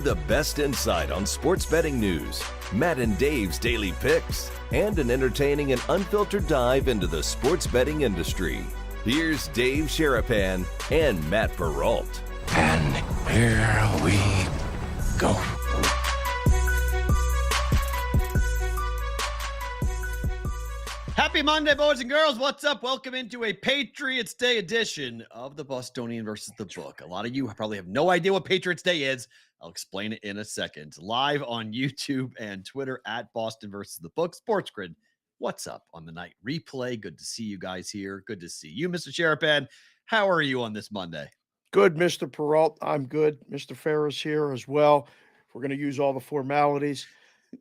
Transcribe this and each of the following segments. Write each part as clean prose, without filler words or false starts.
The best insight on sports betting news, Matt and Dave's daily picks, and an entertaining and unfiltered dive into the sports betting industry. Here's Dave Sharapan and Matt Perrault. And here we go. Happy Monday, boys and girls. What's up? Welcome into a Patriots Day edition of the Bostonian versus the Book. A lot of you probably have no idea what Patriots Day is. I'll explain it in a second. Live on YouTube and Twitter at Boston versus the Book. Sports Grid, what's up on the night replay? Good to see you guys here. Good to see you, Mr. Sharapan. How are you on this Monday? Good, Mr. Perrault. I'm good. Mr. Farra's here as well. We're going to use all the formalities.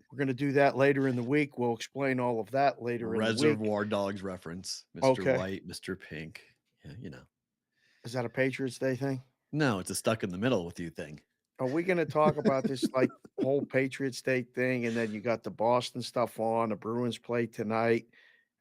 We're going to do that later in the week. We'll explain all of that later in the week. Reservoir Dogs reference. Mr. White, Mr. Pink. Yeah, you know. Is that a Patriots Day thing? No, it's a stuck in the middle with you thing. Are we going to talk about this like whole Patriots Day thing? And then you got the Boston stuff on. The Bruins play tonight.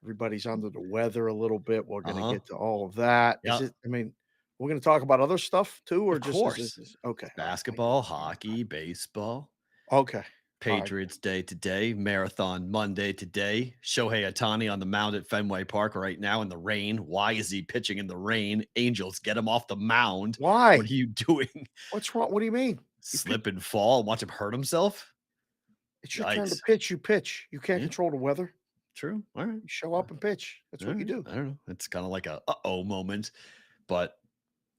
Everybody's under the weather a little bit. We're going to get to all of that. Yep. We're going to talk about other stuff too, or of just course. Okay. Basketball, hockey, baseball. Okay. Patriots Day today, Marathon Monday today. Shohei Ohtani on the mound at Fenway Park right now in the rain. Why is he pitching in the rain? Angels, get him off the mound. Why? What are you doing? What's wrong? What do you mean? Slip and fall and watch him hurt himself? It's your turn to pitch. You pitch. You can't control the weather. True. All right. You show up and pitch. That's what you do. I don't know. It's kind of like a uh-oh moment. But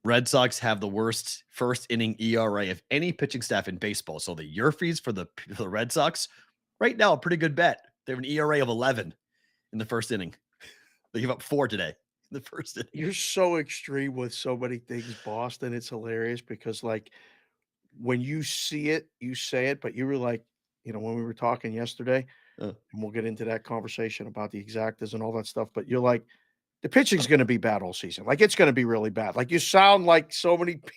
Red Sox have the worst first inning ERA of any pitching staff in baseball. So the Yerfies for the Red Sox, right now, a pretty good bet. They have an ERA of 11 in the first inning. They give up 4 today in the first inning. You're so extreme with so many things, Boston. It's hilarious because, like, when you see it, you say it, but you were like, when we were talking yesterday, and we'll get into that conversation about the exactas and all that stuff, but you're like, the pitching's going to be bad all season. Like, it's going to be really bad. Like, you sound like so many people.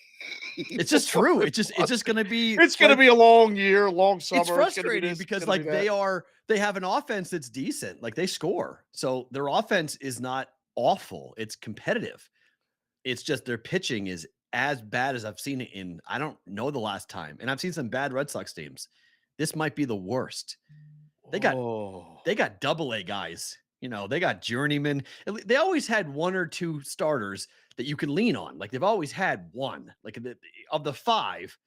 It's just true. It's just going to be. It's going to be a long year, long summer. It's frustrating because they have an offense that's decent. Like, they score. So their offense is not awful. It's competitive. It's just their pitching is as bad as I've seen it in, I don't know the last time. And I've seen some bad Red Sox teams. This might be the worst. They got double-A guys. They got journeymen. They always had 1 or 2 starters that you can lean on. Like, they've always had one. Like, of the 5,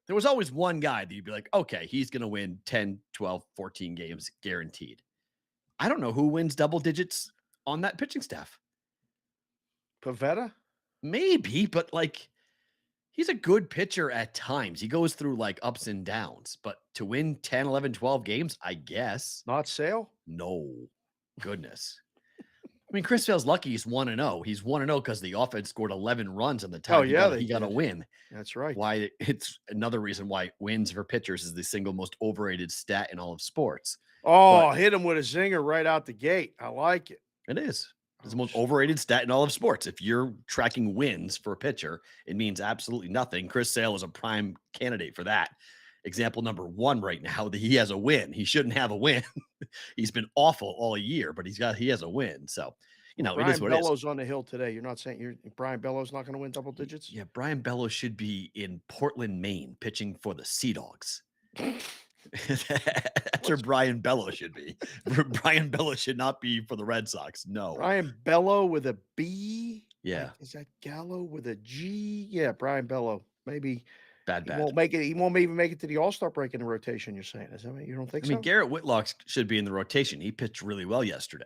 there was always one guy that you'd be like, okay, he's going to win 10, 12, 14 games guaranteed. I don't know who wins double digits on that pitching staff. Pivetta? Maybe, but, like, he's a good pitcher at times. He goes through, like, ups and downs. But to win 10, 11, 12 games, I guess. Not Sale? No. Goodness. I mean, Chris Sale's lucky he's 1-0. He's 1-0 because the offense scored 11 runs in the time. He got to win. That's right. Why it's another reason why wins for pitchers is the single most overrated stat in all of sports. Hit him with a zinger right out the gate. I like it. It is. It's the most overrated stat in all of sports. If you're tracking wins for a pitcher, it means absolutely nothing. Chris Sale is a prime candidate for that. Example number 1 right now, that he has a win. He shouldn't have a win. He's been awful all year, but he has a win. So, it is what Bellows it is. On the hill today. You're not saying Brian Bellows not going to win double digits? Yeah, Brian Bellows should be in Portland, Maine, pitching for the Sea Dogs. That's where Brian Bellows should be. Brian Bellows should not be for the Red Sox. No. Brian Bellow with a B? Yeah. Like, is that Gallo with a G? Yeah, Brian Bellow. Maybe. Bad. He won't even make it to the All-Star break in the rotation, you're saying. Is that what you don't think so? I mean, Garrett Whitlock should be in the rotation. He pitched really well yesterday.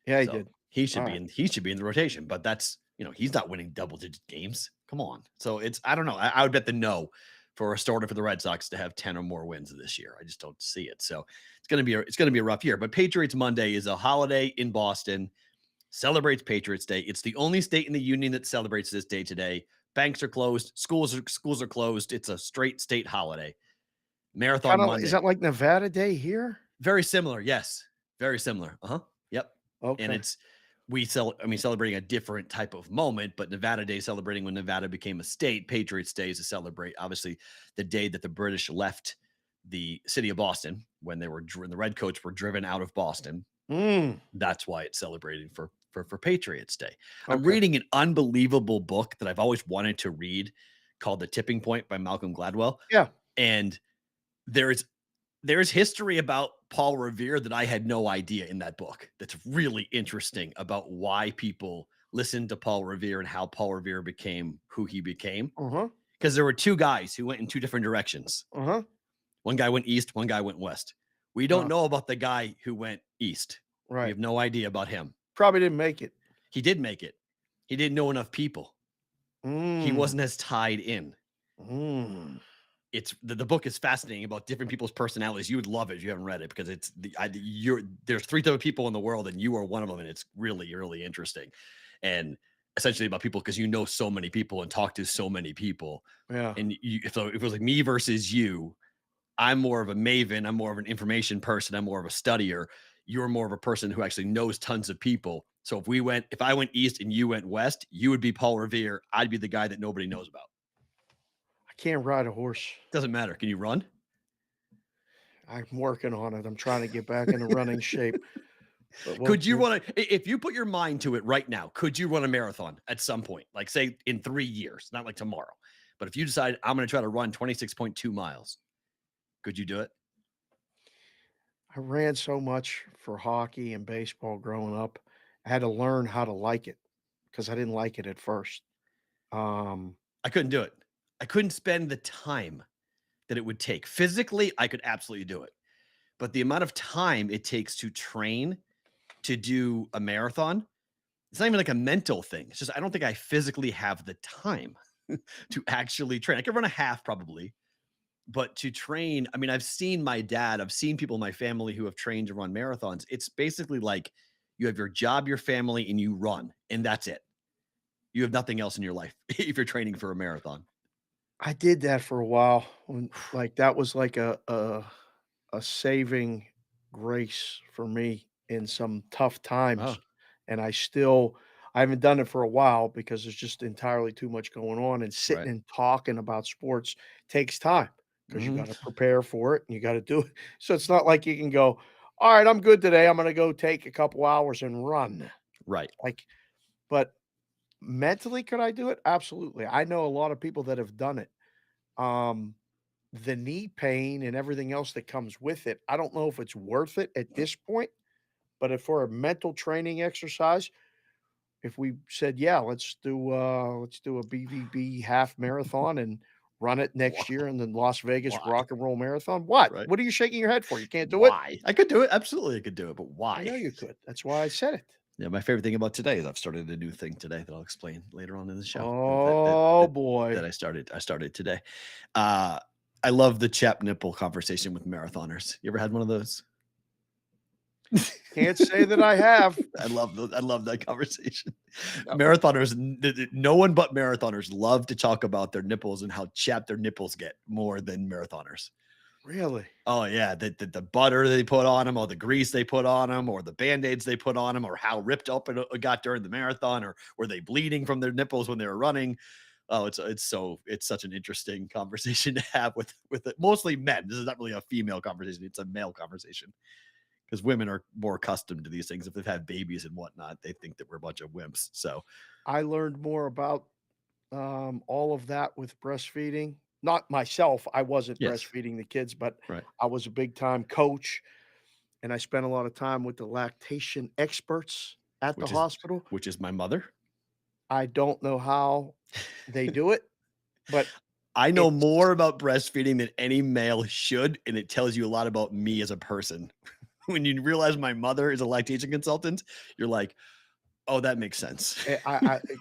Yeah, he did. He should be in the rotation, but that's, he's not winning double-digit games. Come on. So I don't know. I would bet the no for a starter for the Red Sox to have 10 or more wins this year. I just don't see it. So it's going to be a rough year, but Patriots Monday is a holiday in Boston, celebrates Patriots Day. It's the only state in the union that celebrates this day today. Banks are closed. Schools are closed. It's a straight state holiday. Marathon Monday. Is that like Nevada Day here? Very similar. Yes. Very similar. Yep. Okay. And it's, celebrating a different type of moment, but Nevada Day celebrating when Nevada became a state. Patriots Day is to celebrate, obviously, the day that the British left the city of Boston when the Redcoats were driven out of Boston. That's why it's celebrating for Patriots Day. I'm reading an unbelievable book that I've always wanted to read called The Tipping Point by Malcolm Gladwell. Yeah. And there's history about Paul Revere that I had no idea in that book. That's really interesting about why people listened to Paul Revere and how Paul Revere became who he became. Because there were two guys who went in two different directions. One guy went east, one guy went west. We don't know about the guy who went east. Right. We have no idea about him. Probably didn't make it. He did make it. He didn't know enough people. He wasn't as tied in. It's the book is fascinating about different people's personalities. You would love it if you haven't read it, because it's there's 3 types of people in the world and you are one of them, and it's really, really interesting. And essentially about people, because you know so many people and talk to so many people. Yeah. And if it was like me versus you, I'm more of a maven. I'm more of an information person. I'm more of a studier. You're more of a person who actually knows tons of people. So if I went east and you went west, you would be Paul Revere. I'd be the guy that nobody knows about. I can't ride a horse. Doesn't matter. Can you run? I'm working on it. I'm trying to get back into running shape. Could you run if you put your mind to it right now, could you run a marathon at some point? Like, say, in 3 years, not like tomorrow. But if you decide I'm going to try to run 26.2 miles, could you do it? I ran so much for hockey and baseball growing up. I had to learn how to like it, because I didn't like it at first. I couldn't do it. I couldn't spend the time that it would take. Physically, I could absolutely do it. But the amount of time it takes to train to do a marathon, it's not even like a mental thing. It's just I don't think I physically have the time to actually train. I could run a half probably, but to train, I mean, I've seen my dad, I've seen people in my family who have trained to run marathons. It's basically like you have your job, your family, and you run, and that's it. You have nothing else in your life if you're training for a marathon. I did that for a while, when like that was like a saving grace for me in some tough times. Oh. And I haven't done it for a while because there's just entirely too much going on, and sitting Right. and talking about sports takes time, because you got to prepare for it and you got to do it. So it's not like you can go, all right, I'm good today, I'm going to go take a couple hours and run. Right. But mentally, could I do it? Absolutely. I know a lot of people that have done it. The knee pain and everything else that comes with it, I don't know if it's worth it at this point. But if for a mental training exercise, if we said, yeah, let's do a BVB half marathon and run it next year in the Las Vegas Why? Rock and Roll Marathon. What? Right. What are you shaking your head for? You can't do Why? I could do it. Absolutely, I could do it. But it? why? I know you could. That's why I said it. Yeah, my favorite thing about today is I've started a new thing today that I'll explain later on in the show. Oh boy. That I started today. I love the chap nipple conversation with marathoners. You ever had one of those? Can't say that I have. I love that conversation. Marathoners, no one but marathoners love to talk about their nipples and how chapped their nipples get more than marathoners. Really? Oh yeah, the butter they put on them, or the grease they put on them, or the Band-Aids they put on them, or how ripped up it got during the marathon, or were they bleeding from their nipples when they were running? Oh, it's such an interesting conversation to have with mostly men. This is not really a female conversation; it's a male conversation, because women are more accustomed to these things. If they've had babies and whatnot, they think that we're a bunch of wimps. So I learned more about all of that with breastfeeding. Not myself. I wasn't breastfeeding the kids, but I was a big time coach, and I spent a lot of time with the lactation experts at the hospital. Which is my mother. I don't know how they do it, but I know more about breastfeeding than any male should, and it tells you a lot about me as a person. When you realize my mother is a lactation consultant, you're like, oh, that makes sense. It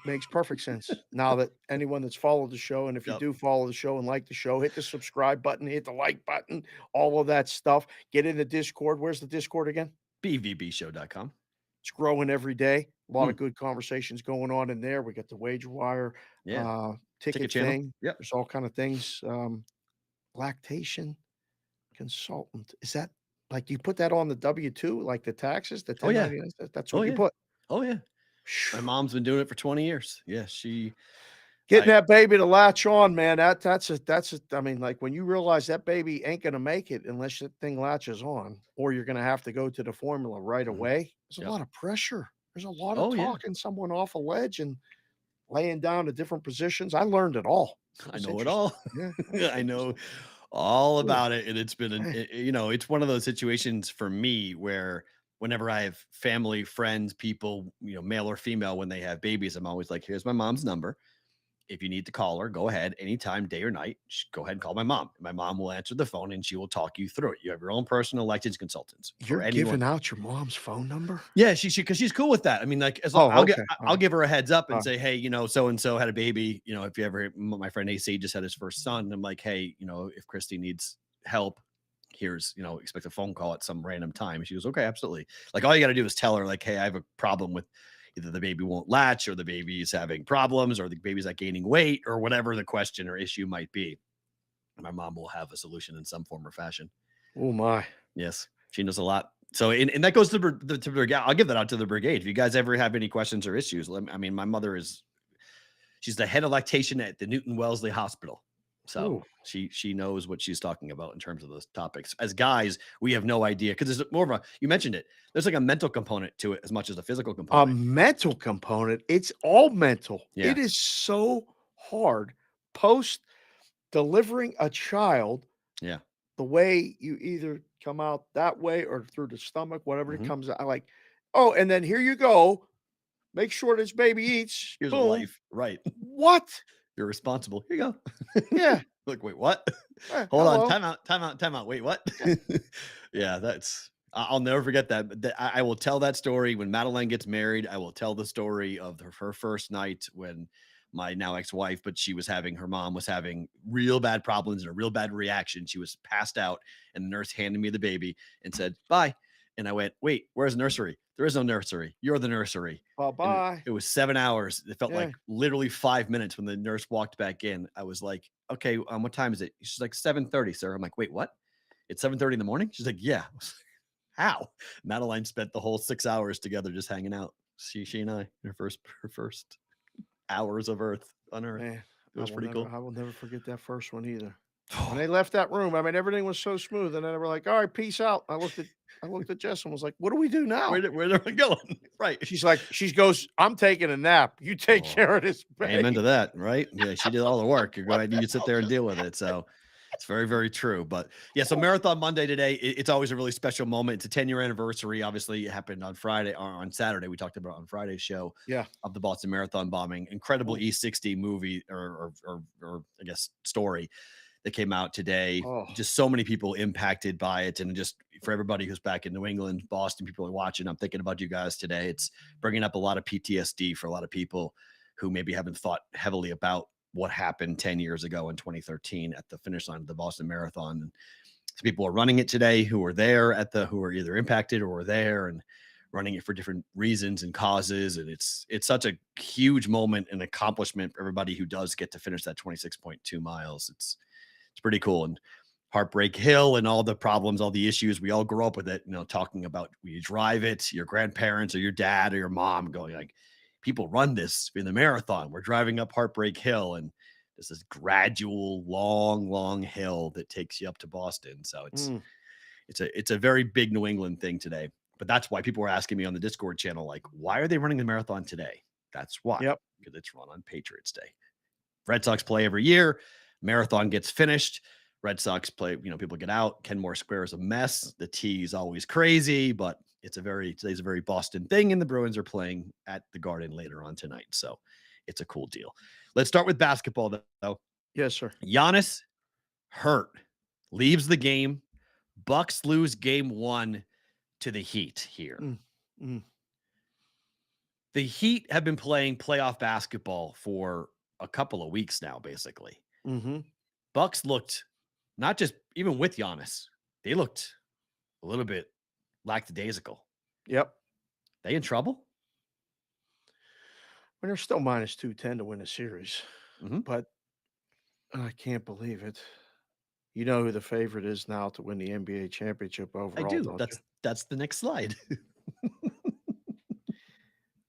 makes perfect sense. Now that anyone that's followed the show, and if you do follow the show and like the show, hit the subscribe button, hit the like button, all of that stuff. Get in the Discord. Where's the Discord again? bvbshow.com. It's growing every day. A lot of good conversations going on in there. We got the Wager Wire ticket thing. Yep. There's all kind of things. Lactation consultant. Is that like you put that on the W-2, like the taxes, the 1099? That's what you put. Oh yeah. My mom's been doing it for 20 years. Yeah, getting that baby to latch on, man. That's I mean, like when you realize that baby ain't gonna make it unless that thing latches on, or you're gonna have to go to the formula right away. There's a lot of pressure. There's a lot of talking someone off a ledge and laying down to different positions. I learned it all. I know it all. Yeah. I know all Ooh, about it. And it's been, it's one of those situations for me where whenever I have family, friends, people, male or female, when they have babies, I'm always like, here's my mom's number. If you need to call her, go ahead anytime, day or night. Go ahead and call my mom. My mom will answer the phone and she will talk you through it. You have your own personal elections consultants for you're anyone. giving out your mom's phone number? Yeah, because she's cool with that. I mean, like, as long, Oh, okay. I'll give her a heads up and Alright. say, hey, so and so had a baby. If you ever, my friend AC just had his first son. I'm like, hey, if Christy needs help, here's, expect a phone call at some random time. She goes, okay, absolutely. Like, all you got to do is tell her, like, hey, I have a problem with either the baby won't latch or the baby is having problems or the baby's not gaining weight or whatever the question or issue might be. My mom will have a solution in some form or fashion. Oh my. Yes, she knows a lot. So, and that goes to the brigade. I'll give that out to the brigade. If you guys ever have any questions or issues, I mean, my mother she's the head of lactation at the Newton Wellesley Hospital. So she knows what she's talking about in terms of those topics. As guys, we have no idea because there's more of you mentioned it. There's like a mental component to it as much as a physical A component. mental component. It's all mental. Yeah. It is so hard post delivering a child. Yeah. The way you either come out that way or through the stomach, whatever it Mhm. comes out like, oh, and then here you go. Make sure this baby eats. Here's a Boom. life. Right. What? You're responsible. Here you go. Yeah. Look, wait, what? Hold Hello. on. Time out. Wait, what? Yeah, I'll never forget that. I will tell that story when Madeline gets married. I will tell the story of her first night when my now ex-wife, but her mom was having real bad problems and a real bad reaction. She was passed out and the nurse handed me the baby and said, bye. And I went, wait, where's the nursery? There is no nursery. You're the nursery. Bye-bye. It was 7 hours. It felt Yeah. like literally 5 minutes when the nurse walked back in. I was like, okay, what time is it? She's like, 7:30, sir. I'm like, wait, what? It's 7:30 in the morning? She's like, yeah. How? Madeline spent the whole 6 hours together just hanging out. She and I, her first hours of Earth on Earth. Man, It was pretty cool. I will never forget that first one either. When they left that room, I mean, everything was so smooth, and then they were like, "All right, peace out." I looked at Jess and was like, "What do we do now?" Where are we going? Right. She goes, "I'm taking a nap. You take care of this baby." Amen to that, right? Yeah, she did all the work. You're going to sit there and deal with it. So it's very, very true. But yeah, so Marathon Monday today, it's always a really special moment. It's a 10-year anniversary. Obviously, it happened on Friday or on Saturday. We talked about it on Friday's show of the Boston Marathon bombing. Incredible E60 movie or I guess story that came out today. Just so many people impacted by it. And just for everybody who's back in New England, Boston, people are watching, I'm thinking about you guys today. It's bringing up a lot of PTSD for a lot of people who maybe haven't thought heavily about what happened 10 years ago in 2013 at the finish line of the Boston Marathon. And so people are running it today who were there who are either impacted or were there and running it for different reasons and causes. And it's such a huge moment and accomplishment for everybody who does get to finish that 26.2 miles. It's pretty cool. And Heartbreak Hill and all the problems, all the issues, we all grew up with it, talking about when you drive it, your grandparents or your dad or your mom going like, people run this in the marathon. We're driving up Heartbreak Hill and there's this gradual, long hill that takes you up to Boston. So it's a very big New England thing today. But that's why people were asking me on the Discord channel, like, why are they running the marathon today? That's why. Yep. Because it's run on Patriots Day. Red Sox play every year. Marathon gets finished. Red Sox play, people get out. Kenmore Square is a mess. The T is always crazy, but today's a very Boston thing, and the Bruins are playing at the Garden later on tonight. So it's a cool deal. Let's start with basketball, though. Yes, sir. Giannis hurt, leaves the game. Bucks lose game 1 to the Heat here. The Heat have been playing playoff basketball for a couple of weeks now, basically. Bucks looked, not just even with Giannis, they looked a little bit lackadaisical. Yep. They in trouble? Well, they're still minus 210 to win the series, but I can't believe it. You know who the favorite is now to win the NBA championship overall? I do. That's the next slide. Are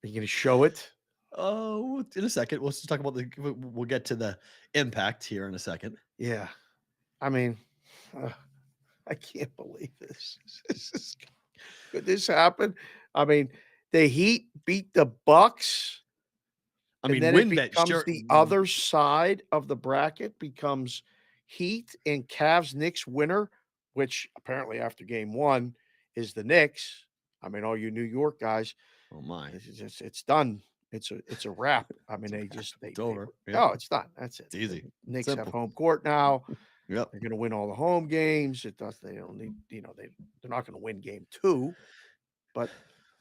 you going to show it? Oh, in a second. We'll just talk about we'll get to the impact here in a second. Yeah. I mean, I can't believe this. Could this happen? I mean, the Heat beat the Bucks. I mean, then win it that becomes the other side of the bracket becomes Heat and Cavs Knicks winner, which apparently after game 1 is the Knicks. I mean, all you New York guys, Oh my. it's done. It's a wrap. I mean, It's over. Yeah. oh, it's done. That's it. It's easy. The Knicks have Simple. home court now. Yep. They're going to win all the home games. It does. They don't need. They're not going to win game 2, but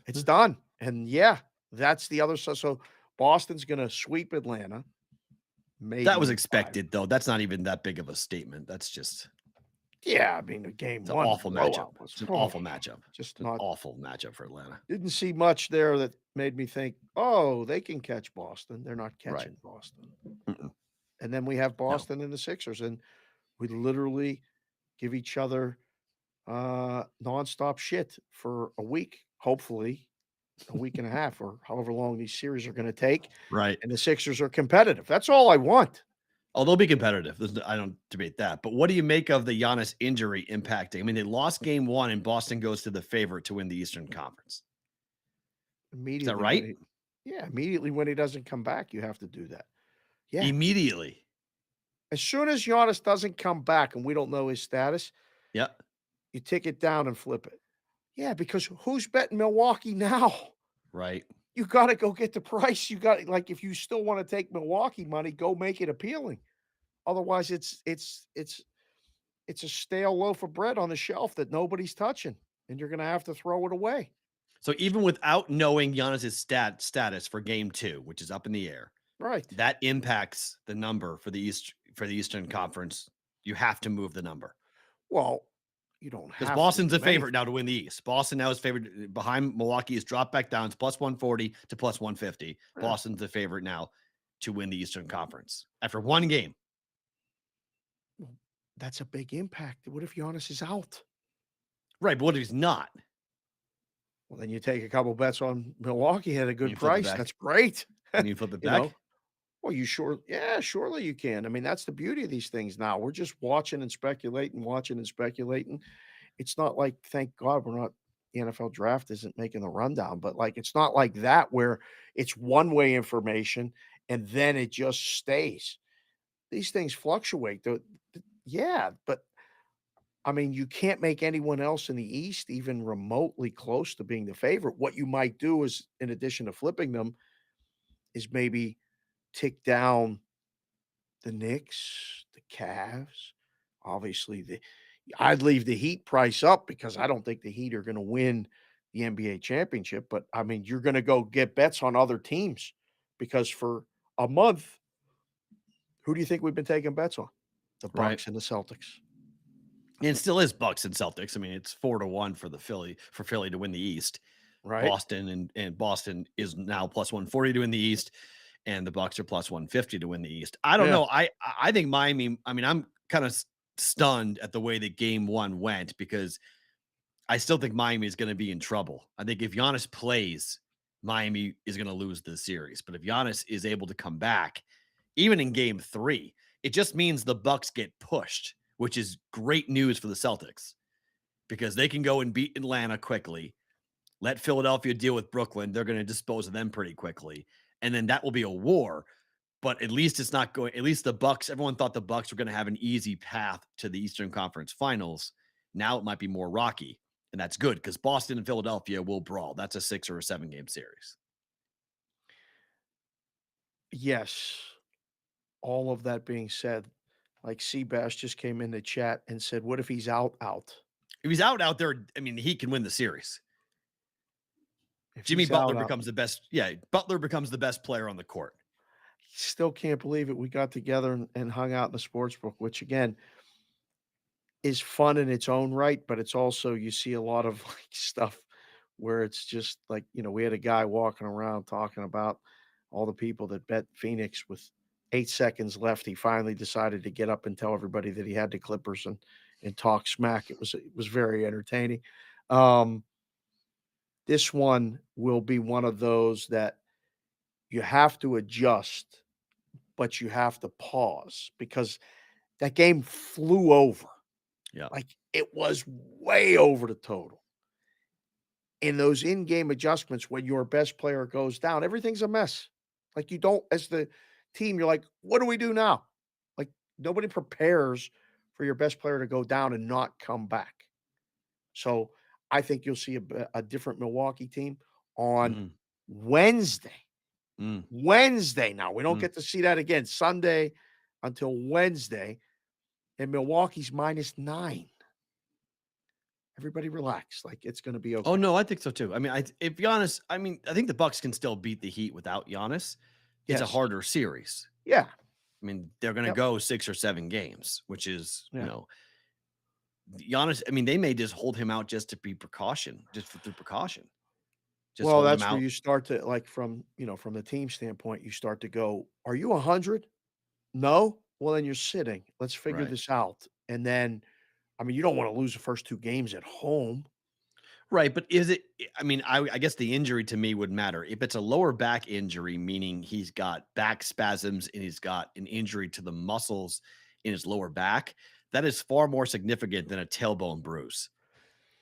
it's done. And yeah, that's the other side. So Boston's going to sweep Atlanta. Maybe That was in 5. expected, though. That's not even that big of a statement. That's just Yeah, I mean, the game it's an 1 awful matchup. was It's an awful matchup. Just It's an not awful matchup for Atlanta. didn't see much there that made me think, oh, they can catch Boston. They're not Right. catching Boston. Mm-mm. And then we have Boston and the Sixers, and we literally give each other nonstop shit for a week, hopefully a week and a half, or however long these series are going to take. Right. And the Sixers are competitive. That's all I want. Oh, they'll be competitive. I don't debate that. But what do you make of the Giannis injury impacting? I mean, they lost game 1 and Boston goes to the favorite to win the Eastern Conference. Immediately, Is that right? Immediately when he doesn't come back, you have to do that. Yeah. Immediately. As soon as Giannis doesn't come back and we don't know his status, Yeah. you take it down and flip it. Yeah, because who's betting Milwaukee now? Right. You got to go get the price. You got like if you still want to take Milwaukee money, go make it appealing. Otherwise, it's a stale loaf of bread on the shelf that nobody's touching, and you're going to have to throw it away. So even without knowing Giannis's status for game 2, which is up in the air, Right? that impacts the number for the Eastern Conference. You have to move the number. Well, you don't have because Boston's to the favorite now to win the East. Boston now is favored behind Milwaukee. Is dropped back down. It's plus 140 to plus 150. Yeah. Boston's the favorite now to win the Eastern Conference after one game. Well, that's a big impact. What if Giannis is out? Right, but what if he's not? Well, then you take a couple bets on Milwaukee at a good You flip it price. back. That's great. Can you flip it You back? know? Well, surely you can. I mean, that's the beauty of these things now. We're just watching and speculating. It's not like, thank God we're not, the NFL draft isn't making the rundown, but like, it's not like that where it's one-way information and then it just stays. These things fluctuate. Yeah, but I mean, you can't make anyone else in the East even remotely close to being the favorite. What you might do is, in addition to flipping them, is maybe tick down the Knicks, the Cavs. Obviously, I'd leave the Heat price up because I don't think the Heat are going to win the NBA championship. But I mean, you're going to go get bets on other teams because for a month, who do you think we've been taking bets on? The Bucks Right. and the Celtics. And it still is Bucks and Celtics. I mean, it's 4-1 for Philly to win the East. Right. Boston and Boston is now plus 140 to win the East, and the Bucks are plus 150 to win the East. I don't know. I think Miami. I mean, I'm kind of stunned at the way that game 1 went because I still think Miami is going to be in trouble. I think if Giannis plays, Miami is going to lose the series. But if Giannis is able to come back, even in game 3, it just means the Bucks get pushed, which is great news for the Celtics because they can go and beat Atlanta quickly. Let Philadelphia deal with Brooklyn. They're going to dispose of them pretty quickly. And then that will be a war. But at least it's not going, at least the Bucks, everyone thought the Bucks were going to have an easy path to the Eastern Conference Finals. Now it might be more rocky. And that's good because Boston and Philadelphia will brawl. That's a 6 or a 7 game series. Yes. All of that being said, like Seabass just came in the chat and said, what if he's out? If he's out there, I mean, he can win the series. If Jimmy he's Butler out, becomes the best. Yeah, Butler becomes the best player on the court. Still can't believe it. We got together and hung out in the sports book, which again is fun in its own right, but it's also, you see a lot of like stuff where it's just like, we had a guy walking around talking about all the people that bet Phoenix with 8 seconds left. He finally decided to get up and tell everybody that he had the Clippers and talk smack. It was very entertaining. This one will be one of those that you have to adjust, but you have to pause because that game flew over. Yeah. Like it was way over the total. In those in-game adjustments, when your best player goes down, everything's a mess. Like you don't, as the team, you're like, what do we do now? Like Nobody prepares for your best player to go down and not come back. So I think you'll see a different Milwaukee team on Mm, Wednesday. mm, Wednesday now. We don't mm. get to see that again Sunday until Wednesday, and Milwaukee's -9. Everybody relax. Like, it's gonna be Oh okay. no, I think so too. I mean, if Giannis, I mean, I think the Bucks can still beat the Heat without Giannis. It's a Yes. harder series. Yeah. I mean, they're going to Yep. go 6 or 7 games, which is, Yeah. Giannis. I mean, they may just hold him out just to be precaution, just through precaution. Just Well, hold him that's where out. you start to, like, from the team standpoint, you start to go, "Are you 100? No? Well, then you're sitting. Let's figure Right. this out." And then, I mean, you don't wanna lose the first 2 games at home. Right. But is it, I mean, I guess the injury to me would matter. If it's a lower back injury, meaning he's got back spasms and he's got an injury to the muscles in his lower back, that is far more significant than a tailbone bruise.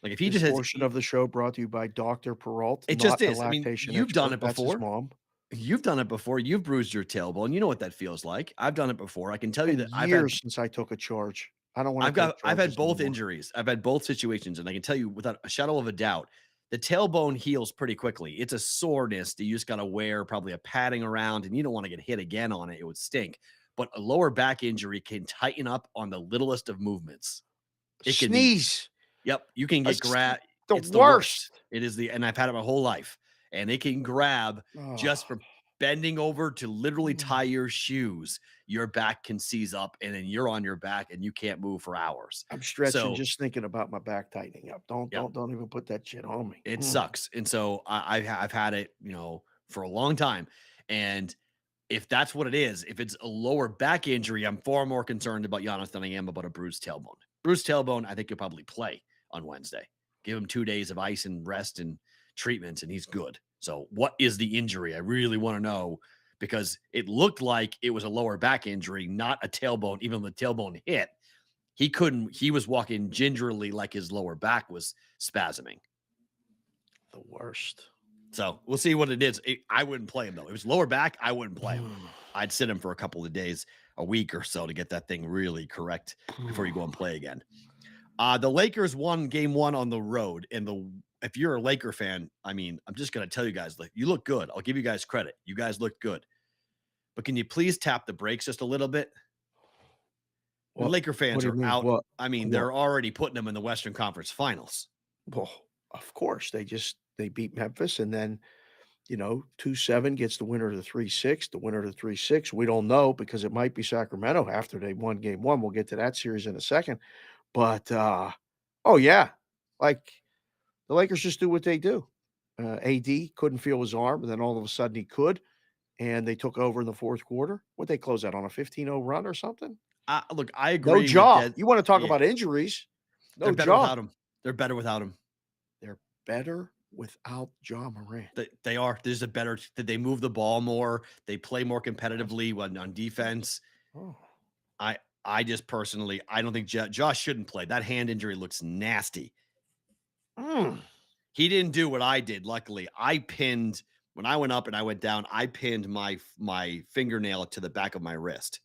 Like if he This just has, portion of the show brought to you by Doctor Perrault, it not just a is. I mean, lactation you've done expert. it That's his before. mom. You've done it before. You've bruised your tailbone. You know what that feels like. I've done it before. I can tell you Been that I've had years since I took a charge. I don't wanna I've take got I've had charges both anymore. injuries. I've had both situations, and I can tell you without a shadow of a doubt, the tailbone heals pretty quickly. It's a soreness that you just gotta wear probably a padding around, and you don't wanna get hit again on it. It would stink. But a lower back injury can tighten up on the littlest of movements. It can Sneeze. Yep, you can A get s grabbed. The It's the worst. worst. It is and I've had it my whole life, and it can grab just Oh. from bending over to literally tie your shoes. Your back can seize up, and then you're on your back, and you can't move for hours. I'm stretching So, just thinking about my back tightening up. Don't yep, don't don't even put that shit on me. it sucks, and so I've had it, for a long time, and if that's what it is, if it's a lower back injury, I'm far more concerned about Giannis than I am about a bruised tailbone. Bruised tailbone, I think he'll probably play on Wednesday. Give him 2 days of ice and rest and treatments, and he's good. So, what is the injury? I really want to know because it looked like it was a lower back injury, not a tailbone. Even when the tailbone hit, he was walking gingerly like his lower back was spasming. The worst. So we'll see what it is. I wouldn't play him though. If it was lower back, I wouldn't play him. I'd sit him for a couple of days, a week or so to get that thing really correct before you go and play again. The Lakers won game 1 on the road. And if you're a Laker fan, I mean, I'm just going to tell you guys, like, you look good. I'll give you guys credit. You guys look good. But can you please tap the brakes just a little bit? The What Laker what fans do you are mean? out. What? I mean, What? they're already putting them in the Western Conference Finals. Well, of course, they beat Memphis, and then, 2-7 gets the winner of the 3-6. The winner of the 3-6, we don't know because it might be Sacramento after they won game 1. We'll get to that series in a second. But, oh, yeah, like, the Lakers just do what they do. AD couldn't feel his arm, and then all of a sudden he could, and they took over in the 4th quarter. What'd they close out on, a 15-0 run or something? Look, I No agree with jaw. that. You wanna talk Yeah, about injuries. they're No better jaw. without him. They're better without him. They're better without Ja Morant. They are. There's a better. They move the ball more. They play more competitively on defense. Oh. I I just personally I don't think Josh shouldn't play. That hand injury looks nasty. Mm. He didn't do what I did. Luckily, I pinned when I went up and I went down. I pinned my fingernail to the back of my wrist.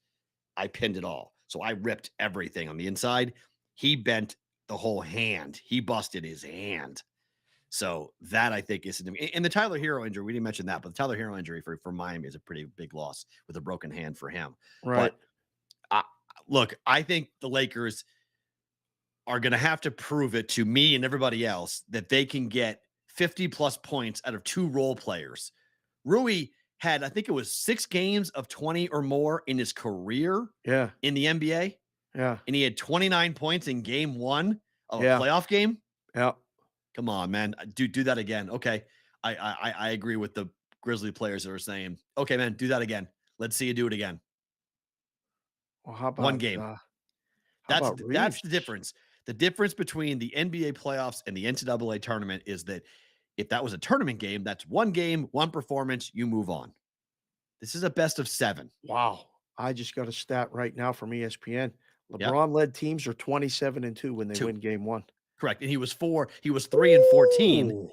I pinned it all. So I ripped everything on the inside. He bent the whole hand. He busted his hand. So that I think is and the Tyler Hero injury. We didn't mention that, but the Tyler Hero injury for Miami is a pretty big loss with a broken hand for him. Right. But uh, look, I think the Lakers are going to have to prove it to me and everybody else that they can get 50 plus points out of 2 role players. Rui had, I think it was 6 games of 20 or more in his career Yeah. in the NBA, Yeah. and he had 29 points in game 1 of a Yeah. playoff game. Yeah. Come on, man. Do that again. Okay. I agree with the Grizzly players that are saying, okay, man, do that again. Let's see you do it again. Well, how One about, game. how That's about that's Reeves? the difference. The difference between the NBA playoffs and the NCAA tournament is that if that was a tournament game, that's 1 game, 1 performance, you move on. This is a best of 7. Wow. I just got a stat right now from ESPN. Yep. LeBron-led teams are 27-2 when they 2. win game 1. Correct. And he was 3 and 14. Ooh.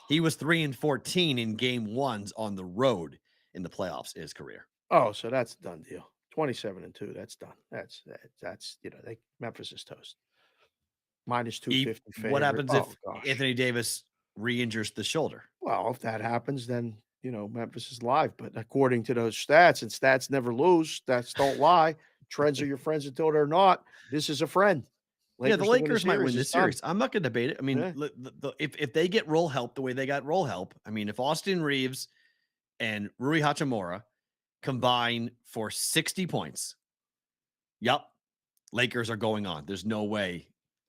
He was 3 and 14 in game 1s on the road in the playoffs in his career. Oh, so that's a done deal. 27-2. That's done. That's Memphis is toast. Minus 250 What favorite. happens Oh if gosh. Anthony Davis re-injures the shoulder? Well, if that happens, then Memphis is live. But according to those stats, and stats never lose, stats don't lie. Trends are your friends until they're not. This is a friend. Yeah, the To win Lakers might win is this done. series. I'm not going to debate it. I mean, Yeah. if they get roll help the way they got roll help, I mean, if Austin Reeves and Rui Hachimura combine for 60 points, yep, Lakers are going on. There's no way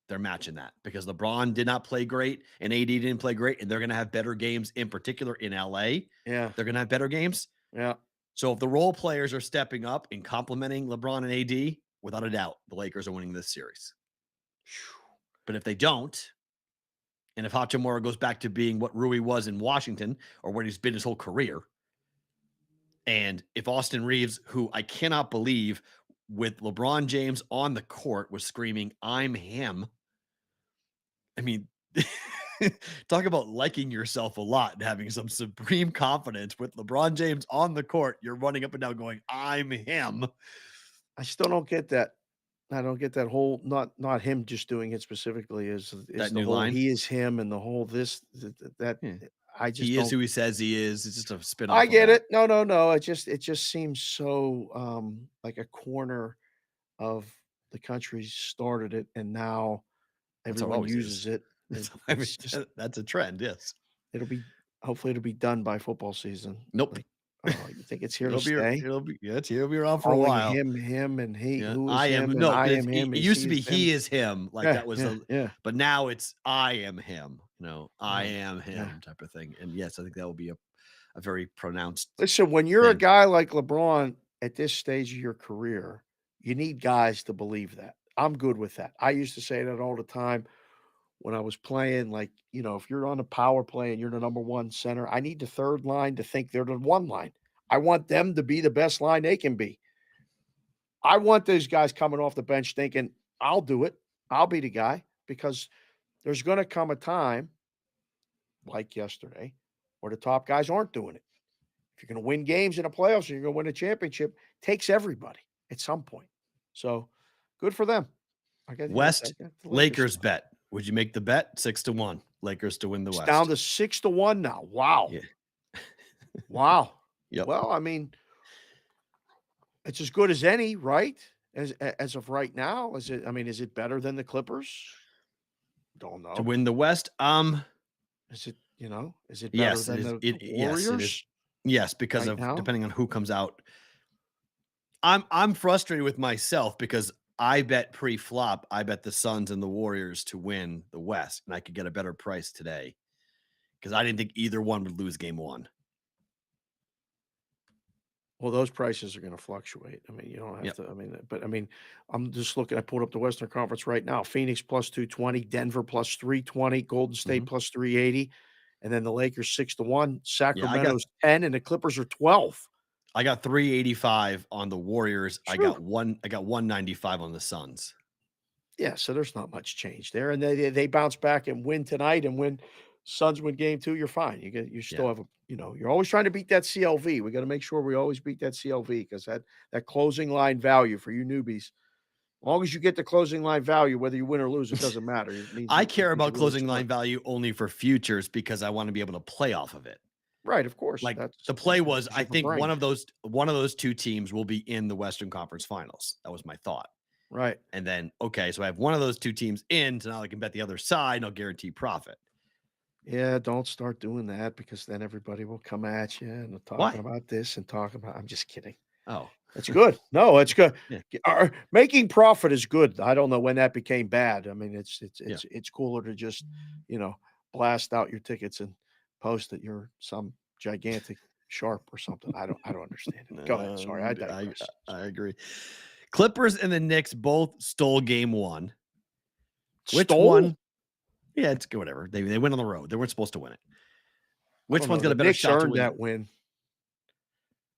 they're matching that because LeBron did not play great and AD didn't play great, and they're going to have better games, in particular in LA. Yeah. They're going to have better games. Yeah. So if the role players are stepping up and complimenting LeBron and AD, without a doubt, the Lakers are winning this series. But if they don't, and if Hachimura goes back to being what Rui was in Washington or what he's been his whole career, and if Austin Reeves, who I cannot believe with LeBron James on the court was screaming, "I'm him." I mean, talk about liking yourself a lot and having some supreme confidence with LeBron James on the court. You're running up and down going, "I'm him." I still don't get that. I don't get that whole not him just doing it specifically is That the new whole line? he is him and the whole that Yeah. I just He is don't. who he says he is. It's just a spin-off. I of get that. it. No. It just seems so like a corner of the country started it, and now That's how it everyone always uses is. it. It's just That's a trend. Yes. hopefully it'll be done by football season. Nope. Like, oh, you think it's here to stay? It'll be around for a Calling while. him, and he, Yeah, who is I am him, and no. I It, am it him. used to be is them. he is him. Like Yeah, that was yeah. but now it's I am him. I Yeah, am him yeah. type of thing. And yes, I think that will be a very pronounced Listen, when you're a thing. guy like LeBron at this stage of your career, you need guys to believe that. I'm good with that. I used to say that all the time when I was playing. Like, if you're on a power play and you're the number one center, I need the third line to think they're the one line. I want them to be the best line they can be. I want those guys coming off the bench thinking, I'll do it. I'll be the guy, because there's going to come a time like yesterday where the top guys aren't doing it. If you're going to win games in the playoffs and you're going to win a championship, takes everybody at some point. So good for them. West the Lakers bet. Would you make the bet 6-1? Lakers to win the It's West. down to 6-1 now. Wow. Yeah. Wow. Yep. Well, I mean, it's as good as any, right? As of right now, is it? I mean, is it better than the Clippers? Don't know. To win the West, Is it? Is it better yes, than it is. the Warriors? Yes, it is. Yes, because right of now? depending on who comes out. I'm frustrated with myself because I bet pre-flop, I bet the Suns and the Warriors to win the West, and I could get a better price today because I didn't think either one would lose game one. Well, those prices are going to fluctuate. I mean, you don't have Yep. to. I mean, I'm just looking. I pulled up the Western Conference right now. Phoenix plus 220, Denver plus 320, Golden State plus 380, and then the Lakers 6-1. Sacramento's 10, and the Clippers are 12. I got 385 on the Warriors. Sure. I got 195 on the Suns. Yeah, so there's not much change there, and they bounce back and win tonight, and when Suns win game 2, you're fine. You still have you're always trying to beat that CLV. We got to make sure we always beat that CLV, because that closing line value for you newbies. As long as you get the closing line value, whether you win or lose, it doesn't matter. I care about closing line value only for futures because I want to be able to play off of it. Right, of course. Like the play was, I think one of those two teams will be in the Western Conference Finals. That was my thought. Right. And then, okay, so I have one of those two teams in, so now I can bet the other side and I'll guarantee profit. Yeah, don't start doing that, because then everybody will come at you and talking about this and talking about. I'm just kidding. Oh, it's good. No, it's good. Yeah. Making profit is good. I don't know when that became bad. I mean, it's cooler to just, blast out your tickets and post that you're some gigantic sharp or something. I don't understand it. Go ahead. Sorry, I digress. I agree. Clippers and the Knicks both stole game one. Which one? Yeah, it's whatever. They went on the road. They weren't supposed to win it. Which one's got a better shot to win that win?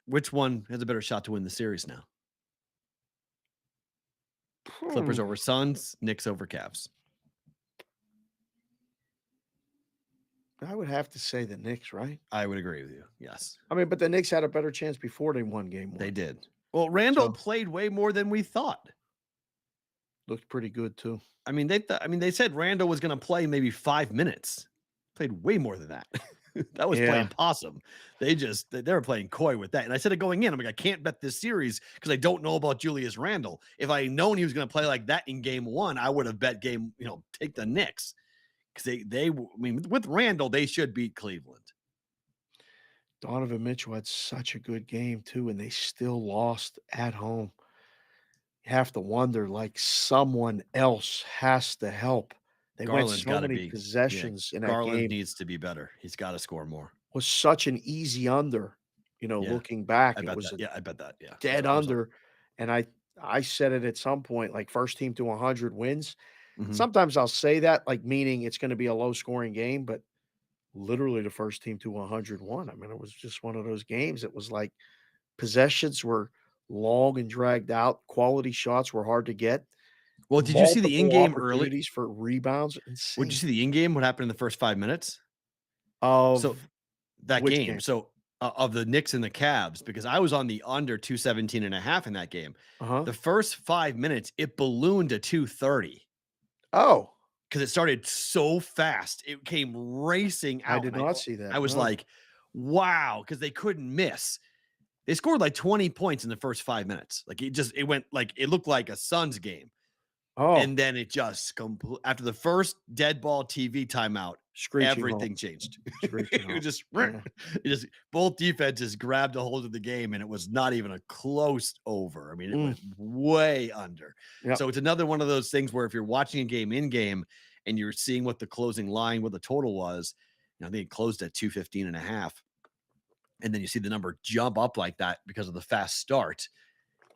Which one has a better shot to win the series now? Clippers over Suns, Knicks over Cavs. I would have to say the Knicks, right? I would agree with you. Yes. I mean, but the Knicks had a better chance before they won game one. They did. Well, Randall So played way more than we thought. looked pretty good too. I mean, they said Randall was going to play maybe 5 minutes. Played way more than that. That was Yeah. playing possum. They were playing coy with that. And I said it going in, I'm like, I can't bet this series because I don't know about Julius Randle. If I had known he was going to play like that in game one, I would have bet take the Knicks. Because with Randall, they should beat Cleveland. Donovan Mitchell had such a good game too, and they still lost at home. You have to wonder, like, someone else has to help. They went Garland's so got to many be. possessions in that Garland game. needs to be better. He's got to score more. Was such an easy under, Yeah. looking back. I It bet was that. a Yeah, I bet that. Yeah. dead under. And I said it at some point, like first team to 100 wins. Mhm. Sometimes I'll say that, like meaning it's going to be a low scoring game, but literally the first team to 100 won. I mean, it was just one of those games. It was like possessions were long and dragged out. Quality shots were hard to get. Well, did you see the Multiple in-game early? opportunities for rebounds? Insane. Would you see the in-game? What happened in the first 5 minutes? Of That which game. game? So of the Knicks and the Cavs, because I was on the under 217.5 in that game. Uh-huh. The first 5 minutes, it ballooned to 230 Oh, because it started so fast. It came racing out. I did not see that. I was no. like, wow, because they couldn't miss. They scored like 20 points in the first 5 minutes. Like it went like it looked like a Suns game. Oh, And then it just after the first dead ball TV timeout, screeching everything halt. changed. Screeching It halt. just, Yeah. it just both defenses grabbed a hold of the game, and it was not even a close over. I mean, it went way under. Yep. So it's another one of those things where if you're watching a game in game and you're seeing what the closing line, what the total was, I think it closed at 215.5. And then you see the number jump up like that because of the fast start.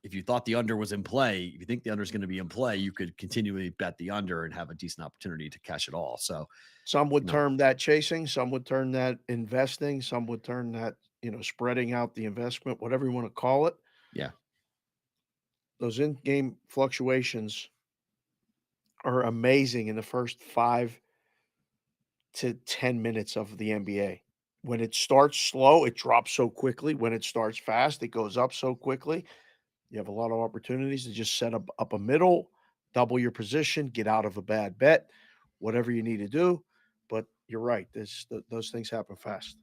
If you thought the under was in play, if you think the under is going to be in play, you could continually bet the under and have a decent opportunity to cash it all. So Some would term that chasing, some would term that investing, some would term that, spreading out the investment, whatever you want to call it. yeah, Those in-game fluctuations are amazing in the first 5 to 10 minutes of the NBA. When it starts slow, it drops so quickly. When it starts fast, it goes up so quickly. You have a lot of opportunities to just set up a middle, double your position, get out of a bad bet, whatever you need to do. But you're right. Those things happen fast.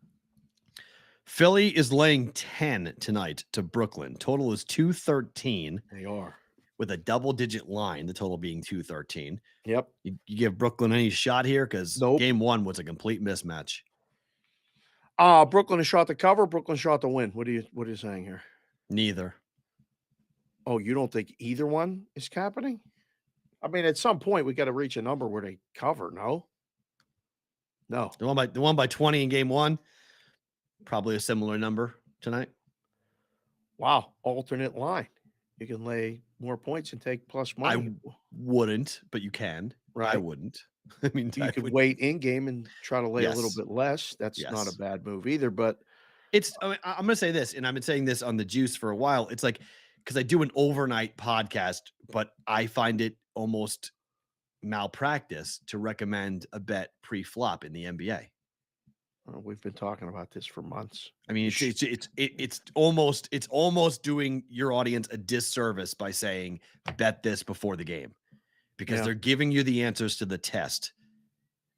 Philly is laying 10 tonight to Brooklyn. Total is 213 They are. with a double-digit line, the total being 213. Yep. You give Brooklyn any shot here? Because Nope. game one was a complete mismatch. Brooklyn has shot the cover. Brooklyn shot the win. What are you saying here? Neither. Oh, you don't think either one is happening? I mean, at some point we got to reach a number where they cover. No. The one by 20 in game one, probably a similar number tonight. Wow. Alternate line. You can lay more points and take plus money. I wouldn't, but you can. Right. I wouldn't. I mean, You could wait in game and try to lay a little bit less. That's not a bad move either. But I'm going to say this, and I've been saying this on the Juice for a while. It's like, because I do an overnight podcast, but I find it almost malpractice to recommend a bet pre-flop in the NBA. We've been talking about this for months. I mean, it's almost doing your audience a disservice by saying bet this before the game, because they're giving you the answers to the test,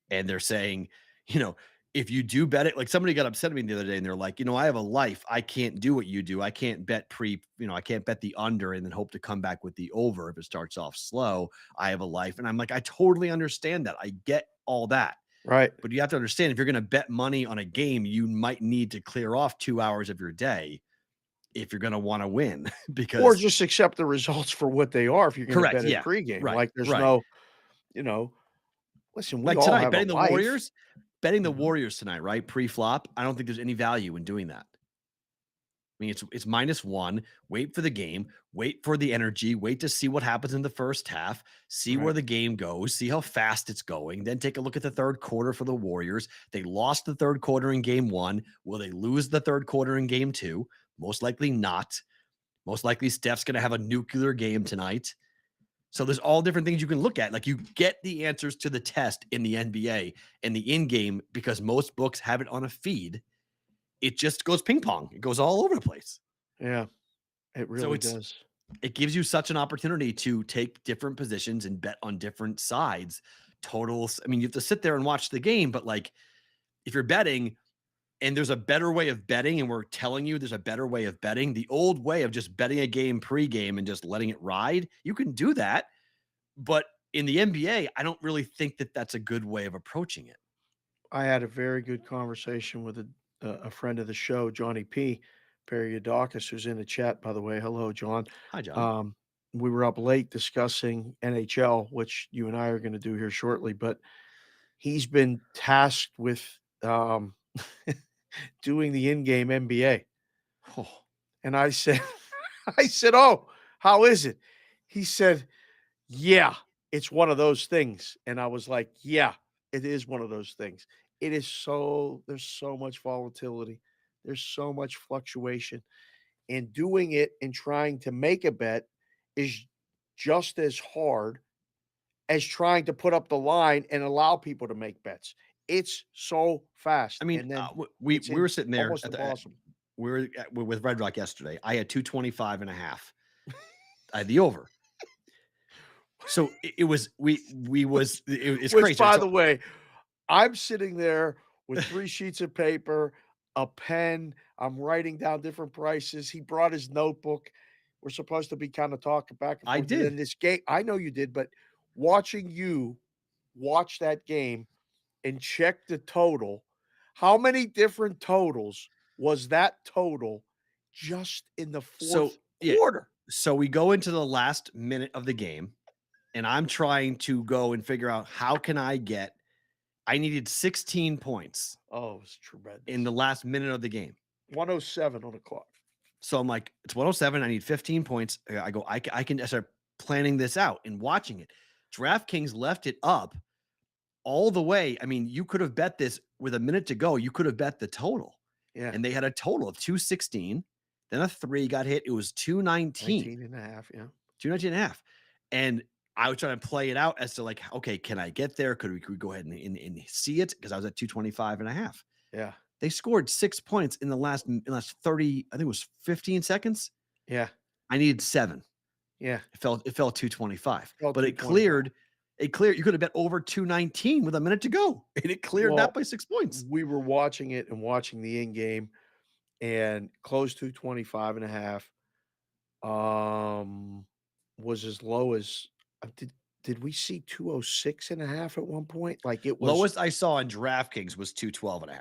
and they're saying, if you do bet it, like somebody got upset at me the other day and they're like, I have a life. I can't do what you do. I can't bet I can't bet the under and then hope to come back with the over if it starts off slow. I have a life. And I'm like, I totally understand that. I get all that. Right. But you have to understand, if you're going to bet money on a game, you might need to clear off 2 hours of your day if you're going to want to win, or just accept the results for what they are. If you're going to bet it pregame, right, like there's no, listen, we like all tonight, have betting a the life. Warriors. Betting the Warriors tonight, right? Pre-flop. I don't think there's any value in doing that. I mean, it's -1. Wait for the game. Wait for the energy. Wait to see what happens in the first half. See where the game goes. See how fast it's going. Then take a look at the third quarter for the Warriors. They lost the third quarter in game one. Will they lose the third quarter in game two? Most likely not. Most likely Steph's going to have a nuclear game tonight. So there's all different things you can look at. Like, you get the answers to the test in the NBA and the in-game, because most books have it on a feed. It just goes ping pong. It goes all over the place. Yeah. It really does. It gives you such an opportunity to take different positions and bet on different sides. Totals. I mean, you have to sit there and watch the game, but like if you're betting and there's a better way of betting, and we're telling you there's a better way of betting, the old way of just betting a game pregame and just letting it ride, you can do that. But in the NBA, I don't really think that that's a good way of approaching it. I had a very good conversation with a friend of the show, Johnny P. Perrault, who's in the chat, by the way. Hello, John. Hi, John. We were up late discussing NHL, which you and I are going to do here shortly, but he's been tasked with doing the in-game NBA. Oh. And I said, "Oh, how is it?" He said, "Yeah, it's one of those things." And I was like, "Yeah, it is one of those things." There's so much volatility. There's so much fluctuation. And doing it and trying to make a bet is just as hard as trying to put up the line and allow people to make bets. It's so fast. I mean, and then we were sitting there almost at the, impossible. we were with Red Rock yesterday. I had 225.5. I had the over. So it's Which, crazy. by the way, I'm sitting there with 3 sheets of paper, a pen. I'm writing down different prices. He brought his notebook. We're supposed to be kind of talking back and forth. I did. In this game, I know you did, but watching you watch that game and check the total, how many different totals was that total just in the fourth quarter? So we go into the last minute of the game, and I'm trying to go and figure out how can I needed 16 points. Oh, it was tremendous. In the last minute of the game. 107 on the clock. So I'm like, it's 107. I need 15 points. I can start planning this out and watching it. DraftKings left it up all the way. I mean, you could have bet this with a minute to go. You could have bet the total. Yeah. And they had a total of 216. Then a 3 got hit. It was 219. 19 and a half, yeah. 219 and a half. And I was trying to play it out as to like, okay, can I get there? Could we go ahead and see it? Because I was at 225.5. Yeah. They scored 6 points in the last 30, I think it was 15 seconds. Yeah. I needed 7. Yeah. It fell 225. Felt But it 225. cleared. You could have bet over 219 with a minute to go. And it cleared that by 6 points. We were watching it and watching the in game and close to 25.5. Was as low as did we see 206.5 at one point? Like it was Lowest I saw in DraftKings was 212.5.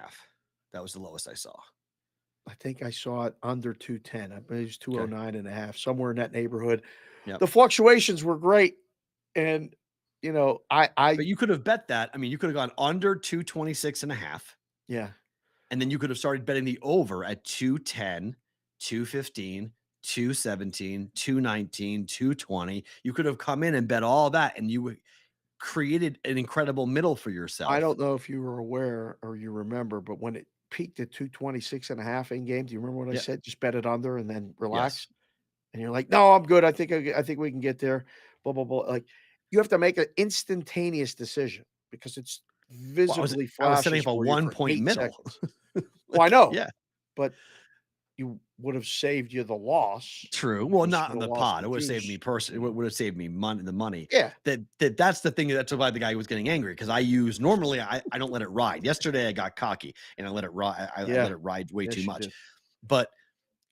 That was the lowest I saw. I think I saw it under 210. I believe it was 209.5, somewhere in that neighborhood. Yep. The fluctuations were great. And you know, but you could have bet that. I mean, you could have gone under 226.5. Yeah. And then you could have started betting the over at 210, 215, 217, 219, 220. You could have come in and bet all that, and you created an incredible middle for yourself. I don't know if you were aware or you remember, but when it peaked at 226.5 in game, do you remember what I said? Just bet it under and then relax. Yes. And you're like, no, I'm good. I think we can get there. Blah, blah, blah. Like you have to make an instantaneous decision because it's visibly I was setting up a 1 point middle. Well, I know. Yeah. But you would have saved you the loss. True. Well, not in would the have lost pot. the It would have saved juice. me personally. It would have saved me the money. Yeah. That's the thing. That's why the guy was getting angry because I normally I don't let it ride. Yesterday I got cocky and I let it ride. I let it ride way too much. But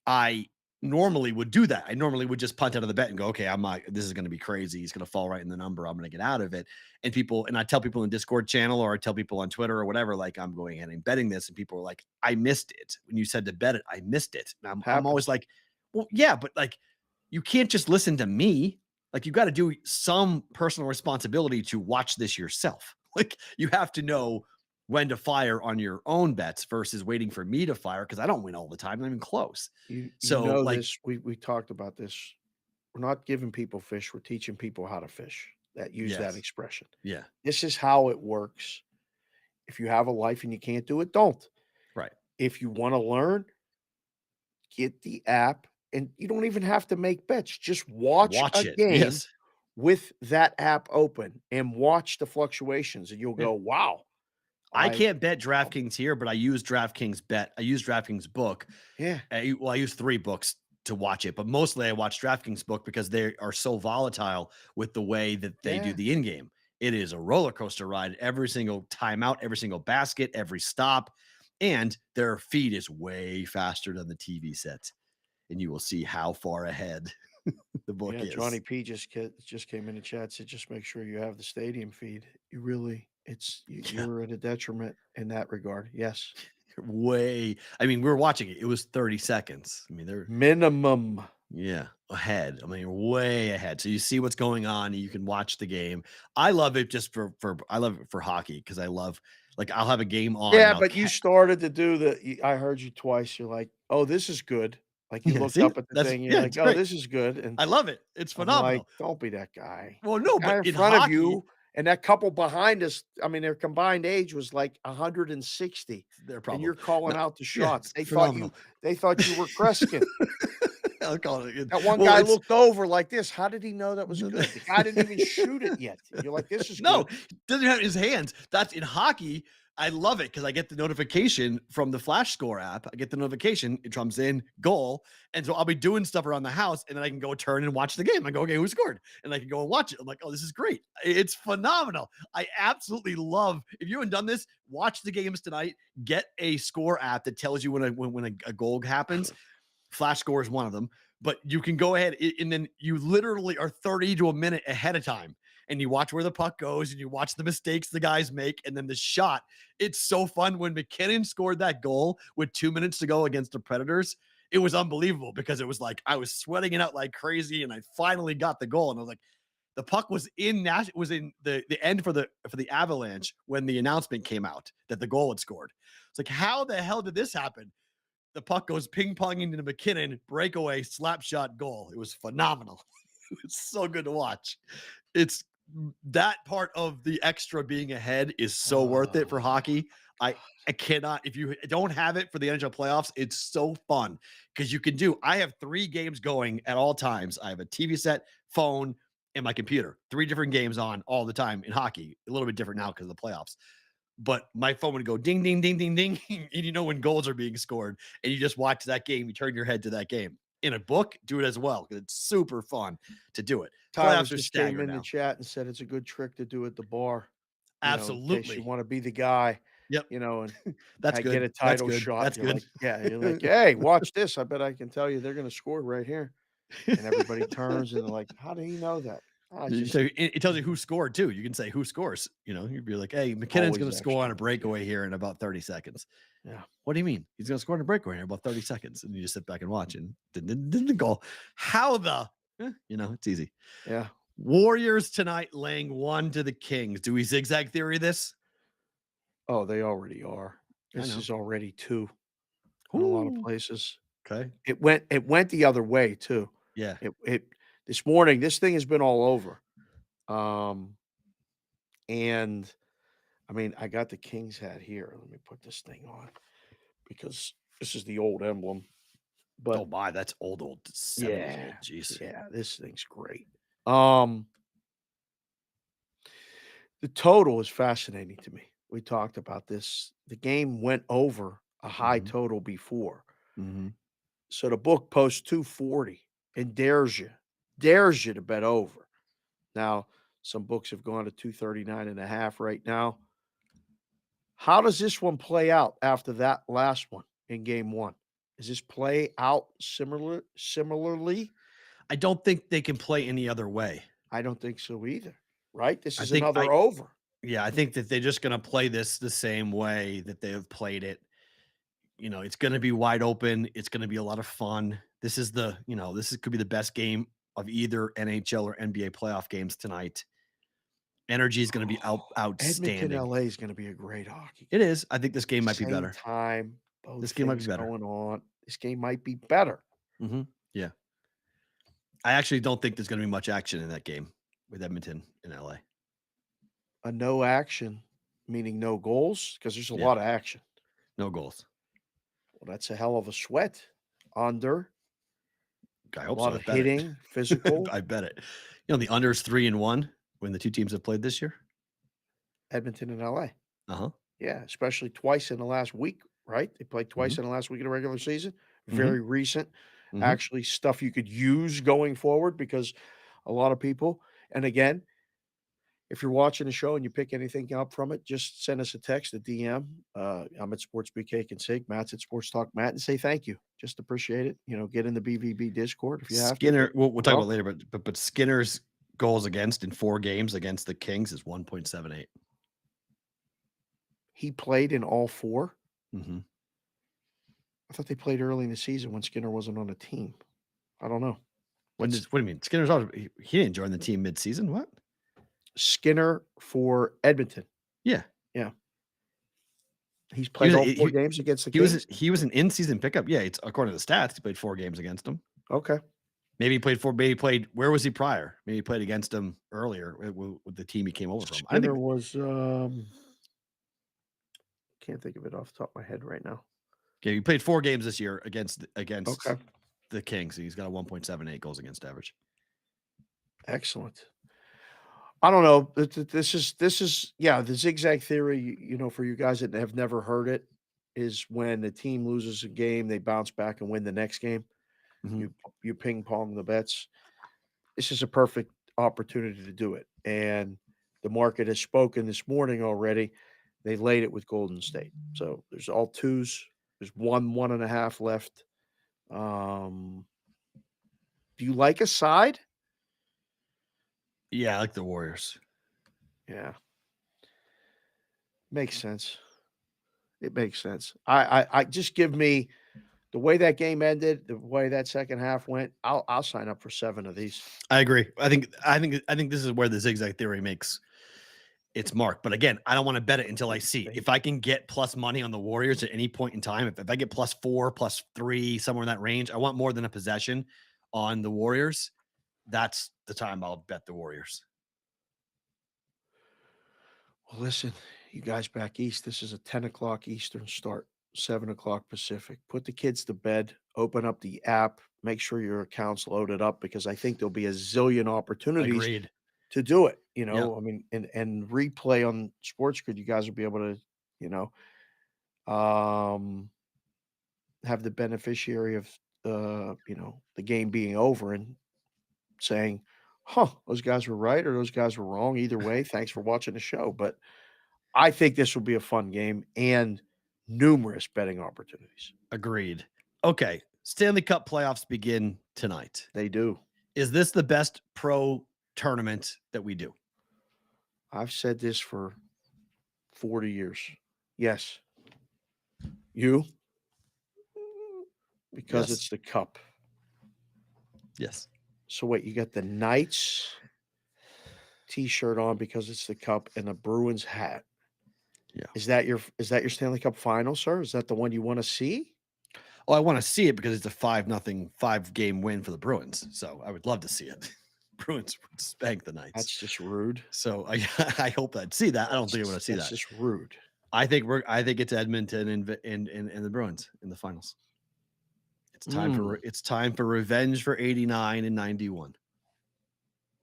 I normally would do that. I normally would just punt out of the bet and go, okay, this is going to be crazy. He's going to fall right in the number. I'm going to get out of it. And I tell people in Discord channel or I tell people on Twitter or whatever, like I'm going ahead and betting this. And people are like, I missed it. When you said to bet it, I missed it. And I'm always like, well, yeah, but like, you can't just listen to me. Like you got to do some personal responsibility to watch this yourself. Like you have to know when to fire on your own bets versus waiting for me to fire because I don't win all the time, not even close. You know like this. We talked about this. We're not giving people fish. We're teaching people how to fish. That use that expression. Yeah. This is how it works. If you have a life and you can't do it, don't. Right. If you want to learn, get the app, and you don't even have to make bets. Just watch a game with that app open and watch the fluctuations, and you'll go, wow. I can't bet DraftKings here, but I use DraftKings bet. I use DraftKings book. Yeah. I use 3 books to watch it, but mostly I watch DraftKings book because they are so volatile with the way that they do the in-game. It is a roller coaster ride every single timeout, every single basket, every stop, and their feed is way faster than the TV set. And you will see how far ahead the book is. Johnny P just came in the chat, said just make sure you have the stadium feed. You're at a detriment in that regard. Yes. Way. I mean, we were watching it. It was 30 seconds. I mean, they're minimum. Yeah, ahead. I mean, way ahead. So you see what's going on. You can watch the game. I love it just I love it for hockey because I love, like, I'll have a game on. Yeah, but you started to do I heard you twice. You're like, oh, this is good. Like you looked up at the thing. You're like, oh, this is good. And I love it. It's phenomenal. Like, don't be that guy. Well, no, but in front of you and that couple behind us, I mean, their combined age was like 160. And you're calling out the shots. They thought you were Kreskin. I'll call it. That one guy looked over like this. How did he know that was good? The guy didn't even shoot it yet. You're like, this is no, good. He doesn't have his hands. That's in hockey. I love it because I get the notification from the Flash Score app. I get the notification. It comes in goal. And so I'll be doing stuff around the house and then I can go turn and watch the game. I go, okay, who scored? And I can go and watch it. I'm like, oh, this is great. It's phenomenal. I absolutely love, if you haven't done this, watch the games tonight. Get a score app that tells you when a goal happens. Flash Score is one of them. But you can go ahead and then you literally are 30 to a minute ahead of time. And you watch where the puck goes and you watch the mistakes the guys make and then the shot. It's so fun. When McKinnon scored that goal with 2 minutes to go against the Predators, it was unbelievable because it was like I was sweating it out like crazy and I finally got the goal. And I was like, the puck was in the end for the Avalanche when the announcement came out that the goal had scored. It's like, how the hell did this happen? The puck goes ping-ponging into McKinnon, breakaway, slap shot, goal. It was phenomenal. It was so good to watch. It's that part of the extra being ahead is so worth it for hockey. I cannot, if you don't have it for the NHL playoffs, it's so fun because I have 3 games going at all times. I have a TV set, phone, and my computer. 3 different games on all the time in hockey. A little bit different now because of the playoffs. But my phone would go ding, ding, ding, ding, ding. And you know when goals are being scored and you just watch that game, you turn your head to that game. In a book, do it as well because it's super fun to do it. Tyler just came in the chat and said it's a good trick to do at the bar. Absolutely. In case you want to be the guy. Yep. And that's good. Get a title shot. That's good. You're like, hey, watch this. I bet I can tell you they're going to score right here. And everybody turns and they're like, how did he know that? So it tells you who scored too. You can say who scores. You'd be like, hey, McKinnon's going to score on a breakaway here in about 30 seconds. Yeah. What do you mean? He's going to score on a breakaway in about 30 seconds. And you just sit back and watch and didn't goal. How it's easy. Yeah. Warriors tonight laying 1 to the Kings. Do we zigzag theory this? Oh, they already are. This is already 2 in a lot of places. Okay. It went the other way too. Yeah. It this morning, this thing has been all over. And I mean, I got the Kings hat here. Let me put this thing on because this is the old emblem. But oh my, that's old. 7 years old. Jeez. Yeah, this thing's great. The total is fascinating to me. We talked about this. The game went over a high total before. Mm-hmm. So the book posts 240 and dares you to bet over. Now, some books have gone to 239.5 right now. How does this one play out after that last one in game 1? Does this play out similarly? I don't think they can play any other way. I don't think so either. Right? This is another over. Yeah, I think that they're just going to play this the same way that they have played it. It's going to be wide open. It's going to be a lot of fun. This could be the best game of either NHL or NBA playoff games tonight. Energy is going to be outstanding. Edmonton, LA is going to be a great hockey It game. is. I think this game might be better. Time. This game might be better. Going on. This game might be better. Mm-hmm. Yeah. I actually don't think there's going to be much action in that game with Edmonton and LA. A no action, meaning no goals, because there's a lot of action. No goals. Well, that's a hell of a sweat. Under. I hope a lot of hitting, physical. I bet it. The under is 3-1 when the 2 teams have played this year. Edmonton and LA. Uh-huh. Yeah, especially twice in the last week, right? They played twice in the last week of the regular season. Very recent. actually stuff you could use going forward, because a lot of people, and again, if you're watching the show and you pick anything up from it, just send us a text, a DM. I'm at Sports Cake and Sig. Matt's at Sports Talk Matt, and say thank you. Just appreciate it. Get in the BVB Discord if you have Skinner, to. we'll talk about it later, but Skinner's goals against in 4 games against the Kings is 1.78. He played in all 4. Mm-hmm. I thought they played early in the season when Skinner wasn't on the team. I don't know. What do you mean? Skinner's always, he didn't join the team mid-season. What? Skinner for Edmonton. Yeah. He's played all 4 games against the Kings. He was an in-season pickup. Yeah, it's according to the stats. He played 4 games against them. Okay. Maybe he played 4. Maybe he played. Where was he prior? Maybe he played against him earlier with the team he came over from. Skinner was. Can't think of it off the top of my head right now. Okay, he played 4 games this year against Okay. the Kings. He's got a 1.78 goals against average. Excellent. I don't know. This is the zigzag theory, for you guys that have never heard it, is when the team loses a game, they bounce back and win the next game. Mm-hmm. You ping pong the bets. This is a perfect opportunity to do it. And the market has spoken this morning already. They laid it with Golden State. So there's all 2s. There's 1.5 left. Do you like a side? Yeah, I like the Warriors. Yeah. Makes sense. It makes sense. I just give me the way that game ended, the way that second half went. I'll sign up for 7 of these. I agree. I think this is where the zigzag theory makes its mark. But again, I don't want to bet it until I see. If I can get plus money on the Warriors at any point in time, if I get +4, +3, somewhere in that range, I want more than a possession on the Warriors. That's the time I'll bet the Warriors. Well, listen, you guys back east, this is a 10 o'clock Eastern start, 7 o'clock Pacific. Put the kids to bed, open up the app, make sure your account's loaded up, because I think there'll be a zillion opportunities to do it. I mean, and replay on Sports Grid, you guys will be able to, have the beneficiary of, the game being over and saying, those guys were right or those guys were wrong. Either way, thanks for watching the show. But I think this will be a fun game and numerous betting opportunities. Agreed. Okay. Stanley Cup playoffs begin tonight. They do. Is this the best pro tournament that we do? I've said this for 40 years. Yes. You? Because it's the Cup. Yes. So wait, you got the Knights t-shirt on because it's the Cup and the Bruins hat. Yeah. Is that your Stanley Cup final, sir? Is that the one you want to see? Oh, I want to see it because it's a 5-0 5-game win for the Bruins. So I would love to see it. Bruins would spank the Knights. That's just rude. So I hope I'd see that. I don't think I want to see that. That's just rude. I think it's Edmonton and the Bruins in the finals. It's time for revenge for 89 and 91.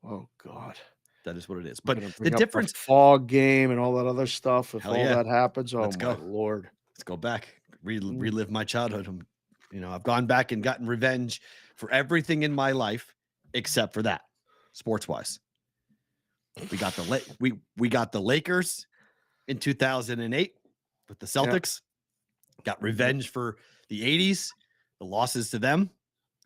Oh God. That is what it is. But the difference, fog game and all that other stuff. If that happens, oh my Lord, let's go back, relive my childhood. I've gone back and gotten revenge for everything in my life except for that, sports wise. We got the Lakers in 2008 with the Celtics. Got revenge for the 80s, the losses to them,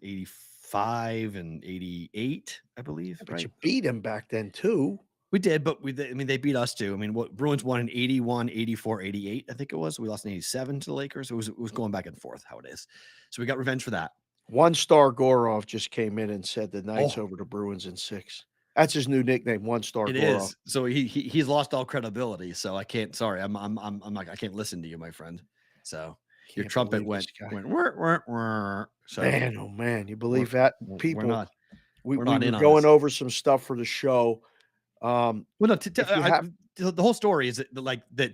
85 and 88, I believe. But you beat them back then too. We did, but they beat us too. I mean, Bruins won in 81, 84, 88, I think it was. We lost in 87 to the Lakers. It was going back and forth how it is. So we got revenge for that. One Star Gorov just came in and said the Knights over the Bruins in 6. That's his new nickname, One Star Gorov. It is. So he's lost all credibility. So I can't. Sorry, I'm like I can't listen to you, my friend. So your trumpet went. So, man, oh man, you believe that? People, we're we not were in on going this. over some stuff for the show. Well, no, the whole story is that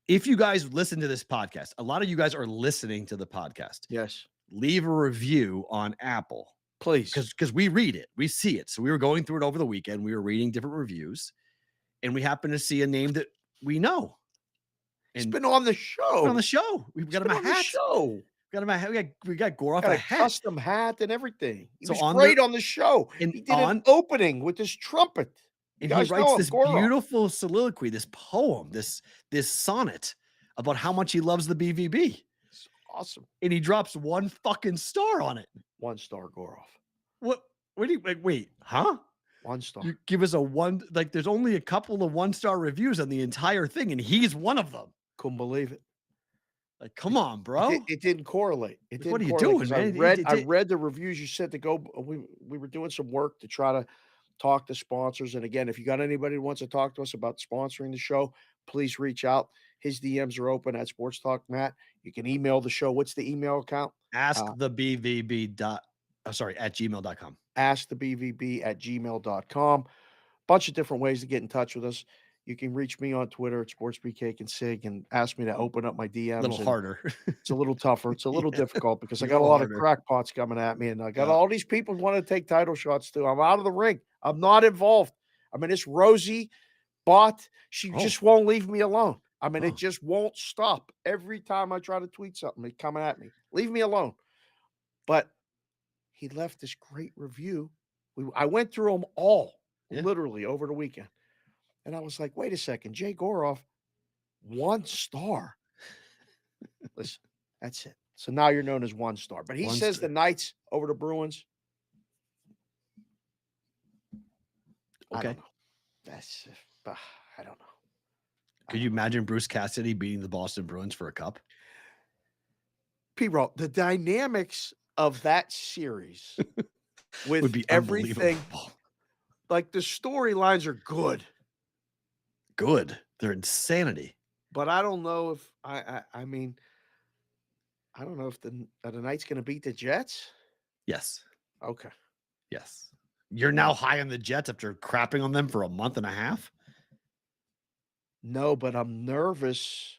if you guys listen to this podcast, a lot of you guys are listening to the podcast. Yes. Leave a review on Apple, please, because we read it, we see it. So we were going through it over the weekend. We were reading different reviews, and we happened to see a name that we know. It's been on the show. We've got him a hat. We got Goroff Got a a hat. custom hat and everything. He So was on great the on the show. and He did on an opening with his trumpet. You and he guys writes know him, this Goroff. beautiful soliloquy, this poem, this sonnet about how much he loves the BVB. It's awesome. And he drops 1 fucking star on it. 1-star Goroff. What do you wait, huh? 1 star. You give us a 1, like there's only a couple of 1-star reviews on the entire thing, and he's one of them. Couldn't believe it. Like, come on, bro. It didn't correlate. It didn't What are you correlate, doing, 'cause man? I read the reviews you said to go. We were doing some work to try to talk to sponsors. And again, if you got anybody who wants to talk to us about sponsoring the show, please reach out. His DMs are open at Sports Talk Matt. You can email the show. What's the email account? @gmail.com. askthebvb@gmail.com. Bunch of different ways to get in touch with us. You can reach me on Twitter at SportsBCake and Sig and ask me to open up my DMs. A little harder. It's a little tougher. It's a little difficult because I You're got a a little lot harder. of crackpots coming at me, and I got all these people who want to take title shots too. I'm out of the ring. I'm not involved. I mean, this Rosie bot, she just won't leave me alone. I mean, it just won't stop. Every time I try to tweet something, it's coming at me. Leave me alone. But he left this great review. I went through them all, literally, over the weekend. And I was like, wait a second, Jay Goroff, 1 star. Listen, that's it. So now you're known as 1 star. But he says the Knights over the Bruins. I don't know. I don't know. Could you imagine Bruce Cassidy beating the Boston Bruins for a cup? Perrault, the dynamics of that series with would be everything, unbelievable. like the storylines are good. Good. They're insanity. But I don't know if I mean, I don't know if the Knights going to beat the Jets. Yes. Okay. Yes. You're now high on the Jets after crapping on them for a month and a half? No, but I'm nervous.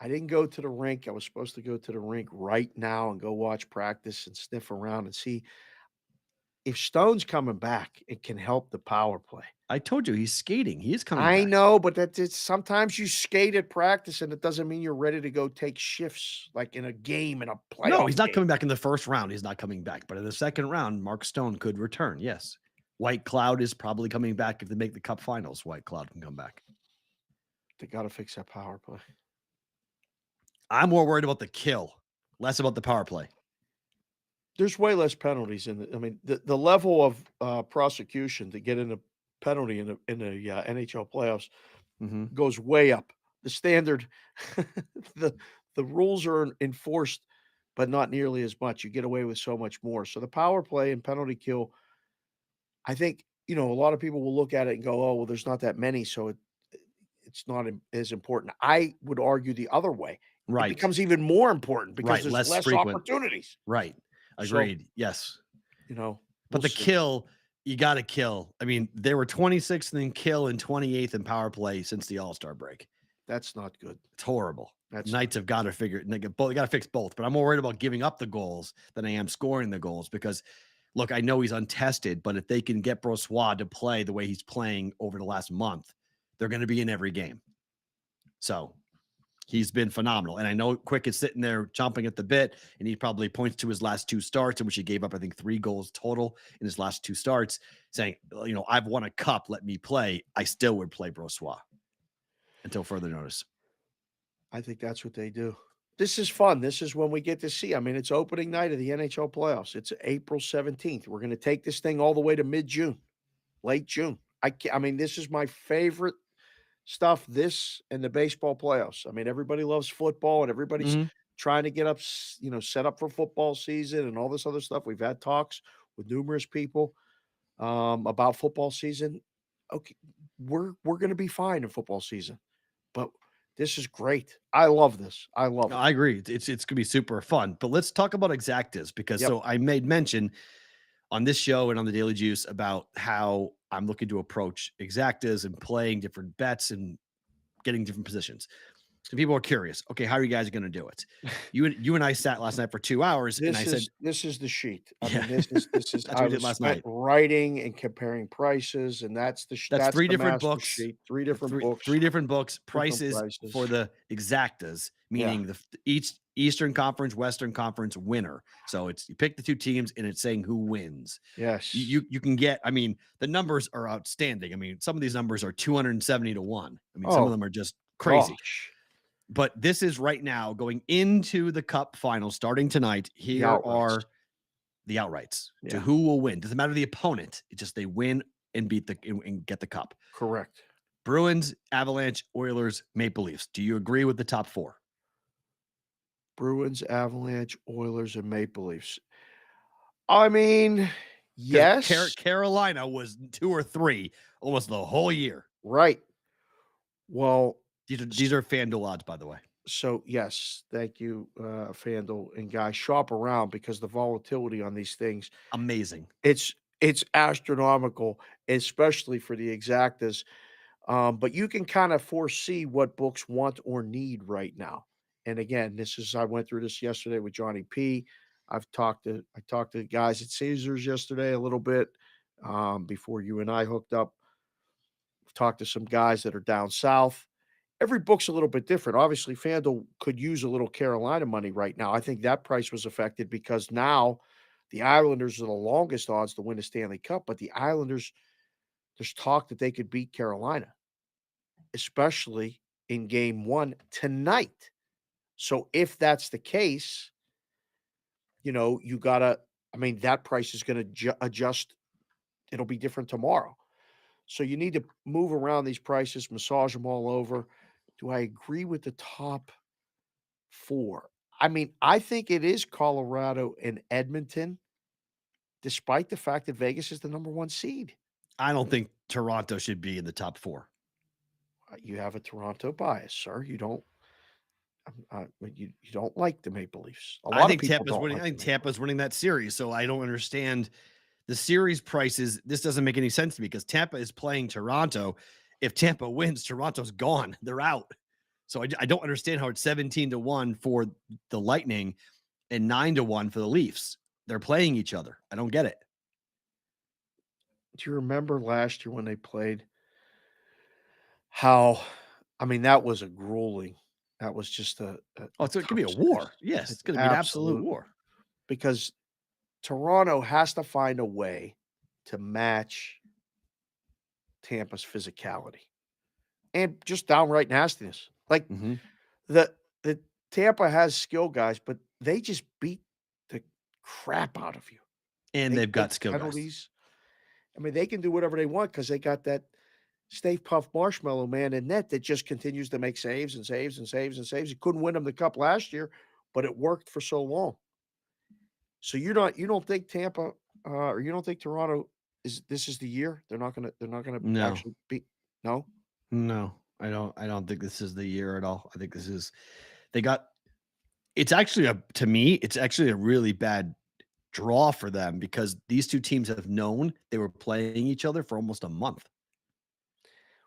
I didn't go to the rink. I was supposed to go to the rink right now and go watch practice and sniff around and see if Stone's coming back. It can help the power play. I told you he's skating. He is coming I back. know, but sometimes you skate at practice and it doesn't mean you're ready to go take shifts like in a game, in a playoff. No, he's not game. coming back in the first round. He's not coming back. But in the second round, Mark Stone could return. Yes. White Cloud is probably coming back. If they make the Cup Finals, White Cloud can come back. They got to fix that power play. I'm more worried about the kill, less about the power play. There's way less penalties in I mean, the level of prosecution to get in a penalty in the NHL playoffs goes way up. The standard, the rules are enforced, but not nearly as much. You get away with so much more. So the power play and penalty kill, I think, a lot of people will look at it and go, oh, well, there's not that many, so it's not as important. I would argue the other way. Right. It becomes even more important because there's less opportunities. Right. Agreed. So, yes. But the kill, you got to kill. I mean, they were 26th in kill and 28th in power play since the All-Star break. That's not good. It's horrible. Knights have got to figure it. They got to fix both. But I'm more worried about giving up the goals than I am scoring the goals because, look, I know he's untested, but if they can get Brossoit to play the way he's playing over the last month, they're going to be in every game. So he's been phenomenal. And I know Quick is sitting there chomping at the bit, and he probably points to his last 2 starts in which he gave up, I think, 3 goals total in his last 2 starts, saying, I've won a cup, let me play. I still would play Brossoit until further notice. I think that's what they do. This is fun. This is when we get to see. I mean, it's opening night of the NHL playoffs. It's April 17th. We're going to take this thing all the way to mid-June, late June. I mean, this is my favorite stuff, this and the baseball playoffs. I mean, everybody loves football and everybody's trying to get up, set up for football season and all this other stuff. We've had talks with numerous people about football season. Okay, we're going to be fine in football season, but this is great. I love this. I love it. I agree. It's going to be super fun, but let's talk about exactas because so I made mention on this show and on the Daily Juice about how I'm looking to approach exactas and playing different bets and getting different positions. So people are curious. Okay, how are you guys going to do it? You and I sat last night for 2 hours, and I said, "This is the sheet." I mean, this is. That's what we did last night. Writing and comparing prices, and that's 3 different books. Sheet. 3 different books. 3 different books. Prices for the exactas, meaning each Eastern Conference, Western Conference winner. So you pick the two teams and it's saying who wins. Yes. You can get, I mean, the numbers are outstanding. I mean, some of these numbers are 270 to 1. I mean, some of them are just crazy. Gosh. But this is right now going into the Cup final starting tonight. Here are the outrights to who will win. Doesn't matter the opponent. It's just they win and and get the Cup. Correct. Bruins, Avalanche, Oilers, Maple Leafs. Do you agree with the top 4? Bruins, Avalanche, Oilers, and Maple Leafs. I mean, yes. Carolina was 2 or 3 almost the whole year. Right. Well, these are FanDuel odds, by the way. So, yes, thank you, FanDuel and guys. Shop around because the volatility on these things. Amazing. It's astronomical, especially for the exactas. But you can kind of foresee what books want or need right now. And again, I went through this yesterday with Johnny P. I talked to the guys at Caesars yesterday a little bit before you and I hooked up. I've talked to some guys that are down south. Every book's a little bit different. Obviously, FanDuel could use a little Carolina money right now. I think that price was affected because now the Islanders are the longest odds to win the Stanley Cup, but the Islanders, there's talk that they could beat Carolina, especially in game 1 tonight. So if that's the case, you gotta, that price is going to adjust. It'll be different tomorrow. So you need to move around these prices, massage them all over. Do I agree with the top 4? I think it is Colorado and Edmonton, despite the fact that Vegas is the number 1 seed. I don't think Toronto should be in the top 4. You have a Toronto bias, sir. You don't. You don't like the Maple Leafs. I think Tampa's winning. I think Tampa's winning that series, so I don't understand the series prices. This doesn't make any sense to me because Tampa is playing Toronto. If Tampa wins, Toronto's gone. They're out. So I don't understand how it's 17 to 1 for the Lightning and 9 to 1 for the Leafs. They're playing each other. I don't get it. Do you remember last year when they played? How, that was a grueling. That was just it's going to be a war. Yes, it's going to be an absolute war. Because Toronto has to find a way to match Tampa's physicality and just downright nastiness. Like the Tampa has skill guys, but they just beat the crap out of you. And they've got skill penalties. Guys. They can do whatever they want because they got that Stave Puff Marshmallow man in net that just continues to make saves and saves and saves and saves. He couldn't win them the Cup last year, but it worked for so long. So you don't think Tampa or you don't think Toronto this is the year? They're not gonna actually beat. No, I don't think this is the year at all. I think this is it's actually to me, it's actually a really bad draw for them because these two teams have known they were playing each other for almost a month.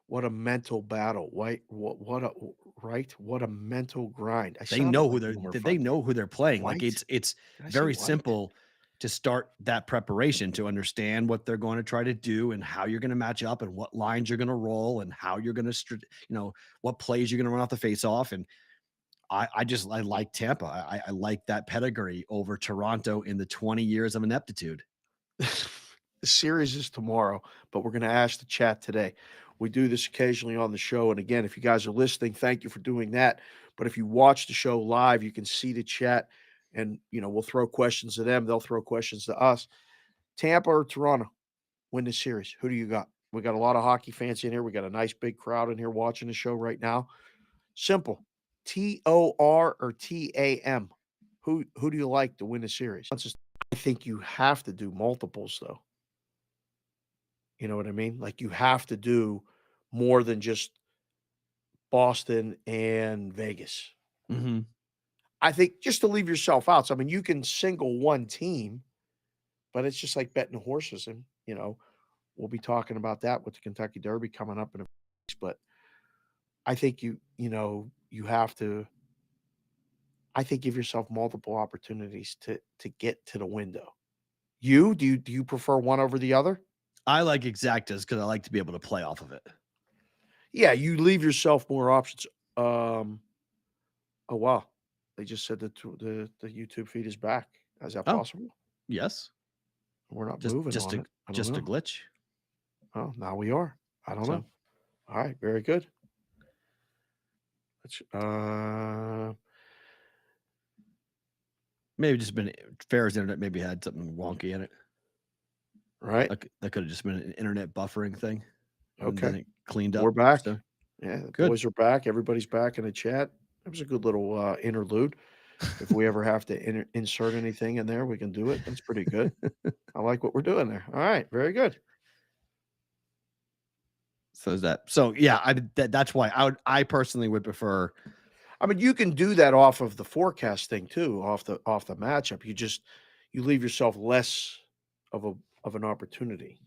What a mental battle, right? What a mental grind. They know who they're playing. White? Like it's very simple to start that preparation to understand what they're going to try to do and how you're going to match up and what lines you're going to roll and how you're going to, what plays you're going to run off the face off. And I like Tampa. I like that pedigree over Toronto in the 20 years of ineptitude. The series is tomorrow, but we're going to ask the chat today. We do this occasionally on the show. And again, if you guys are listening, thank you for doing that. But if you watch the show live, you can see the chat and, we'll throw questions to them. They'll throw questions to us. Tampa or Toronto win this series? Who do you got? We got a lot of hockey fans in here. We got a nice big crowd in here watching the show right now. Simple. TOR or TAM? Who do you like to win the series? I think you have to do multiples, though. You know what I mean? Like you have to do more than just Boston and Vegas. Mm-hmm. I think just to leave yourself out. So, you can single one team, but it's just like betting horses. And, we'll be talking about that with the Kentucky Derby coming up in a few weeks. But I think you have to, give yourself multiple opportunities to get to the window. Do you prefer one over the other? I like exactas because I like to be able to play off of it. Yeah, you leave yourself more options. Oh, wow. They just said that the YouTube feed is back. Is that Oh, possible? yes. We're not Just moving just on a it. I don't just a know. glitch. Oh, now we are. I don't know. So All right, very good. Let's, maybe just been Farra's internet maybe had something wonky in it. right. That could have just been an internet buffering thing. And then Okay. it cleaned up. We're back. So Yeah, the good. boys are back. Everybody's back in the chat. That was a good little interlude. If we ever have to insert anything in there, we can do it. That's pretty good. I like what we're doing there. All right, very good. So is that so? Yeah, that's why I personally would prefer. I mean, you can do that off of the forecast thing too, off the matchup. You leave yourself less of an opportunity.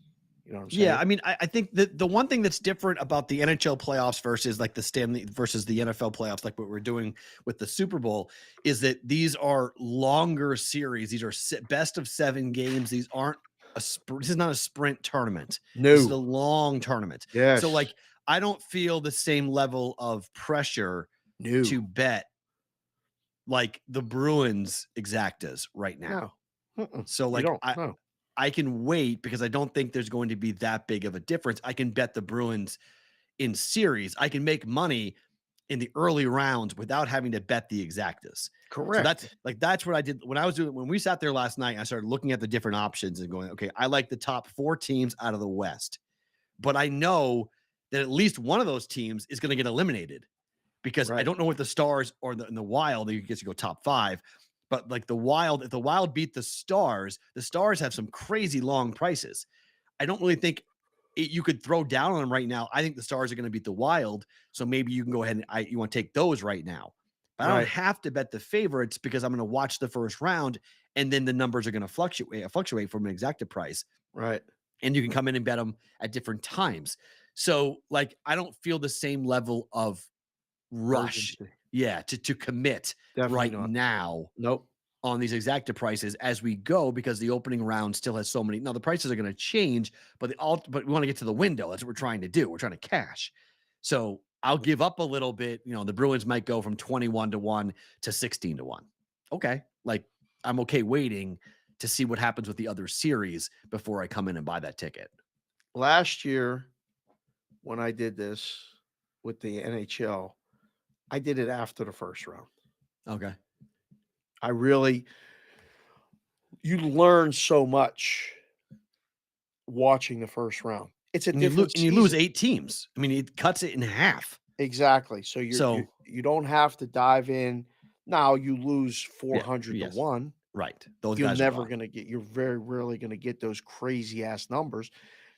You know what I'm saying? Yeah, I mean, I think that the one thing that's different about the NHL playoffs versus like the Stanley versus the NFL playoffs, like what we're doing with the Super Bowl, is that these are longer series. These are best of 7 games. These aren't this is not a sprint tournament. This is a No. long tournament. Yes. So like, I don't feel the same level of pressure No. to bet like the Bruins exactas right now. No. Mm-mm. So You like, don't. No. I can wait because I don't think there's going to be that big of a difference. I can bet the Bruins in series. I can make money in the early rounds without having to bet the exactas. Correct. So that's what I did when we sat there last night. I started looking at the different options and going, okay, I like the top 4 teams out of the West, but I know that at least one of those teams is going to get eliminated because I don't know what the Stars or in the Wild, you get to go top 5. But like the Wild, if the Wild beat the Stars have some crazy long prices. I don't really think you could throw down on them right now. I think the Stars are going to beat the Wild. So maybe you can go ahead and you want to take those right now. But I don't have to bet the favorites because I'm going to watch the first round and then the numbers are going to fluctuate from an exacta price. Right. And you can come in and bet them at different times. So like, I don't feel the same level of rush. Urgency. Yeah, to commit now. Nope. On these exacta prices as we go because the opening round still has so many. Now the prices are going to change, but we want to get to the window. That's what we're trying to do. We're trying to cash. So I'll give up a little bit. You know, the Bruins might go from 21-1 to 16-1. Okay, like I'm okay waiting to see what happens with the other series before I come in and buy that ticket. Last year, when I did this with the NHL, I did it after the first round. Okay. You learn so much watching the first round. It's a different season. You lose 8 teams. I mean, it cuts it in half. Exactly. So you don't have to dive in. Now you lose 400-1. Right. Those You're guys never going to get, you're very rarely going to get those crazy ass numbers.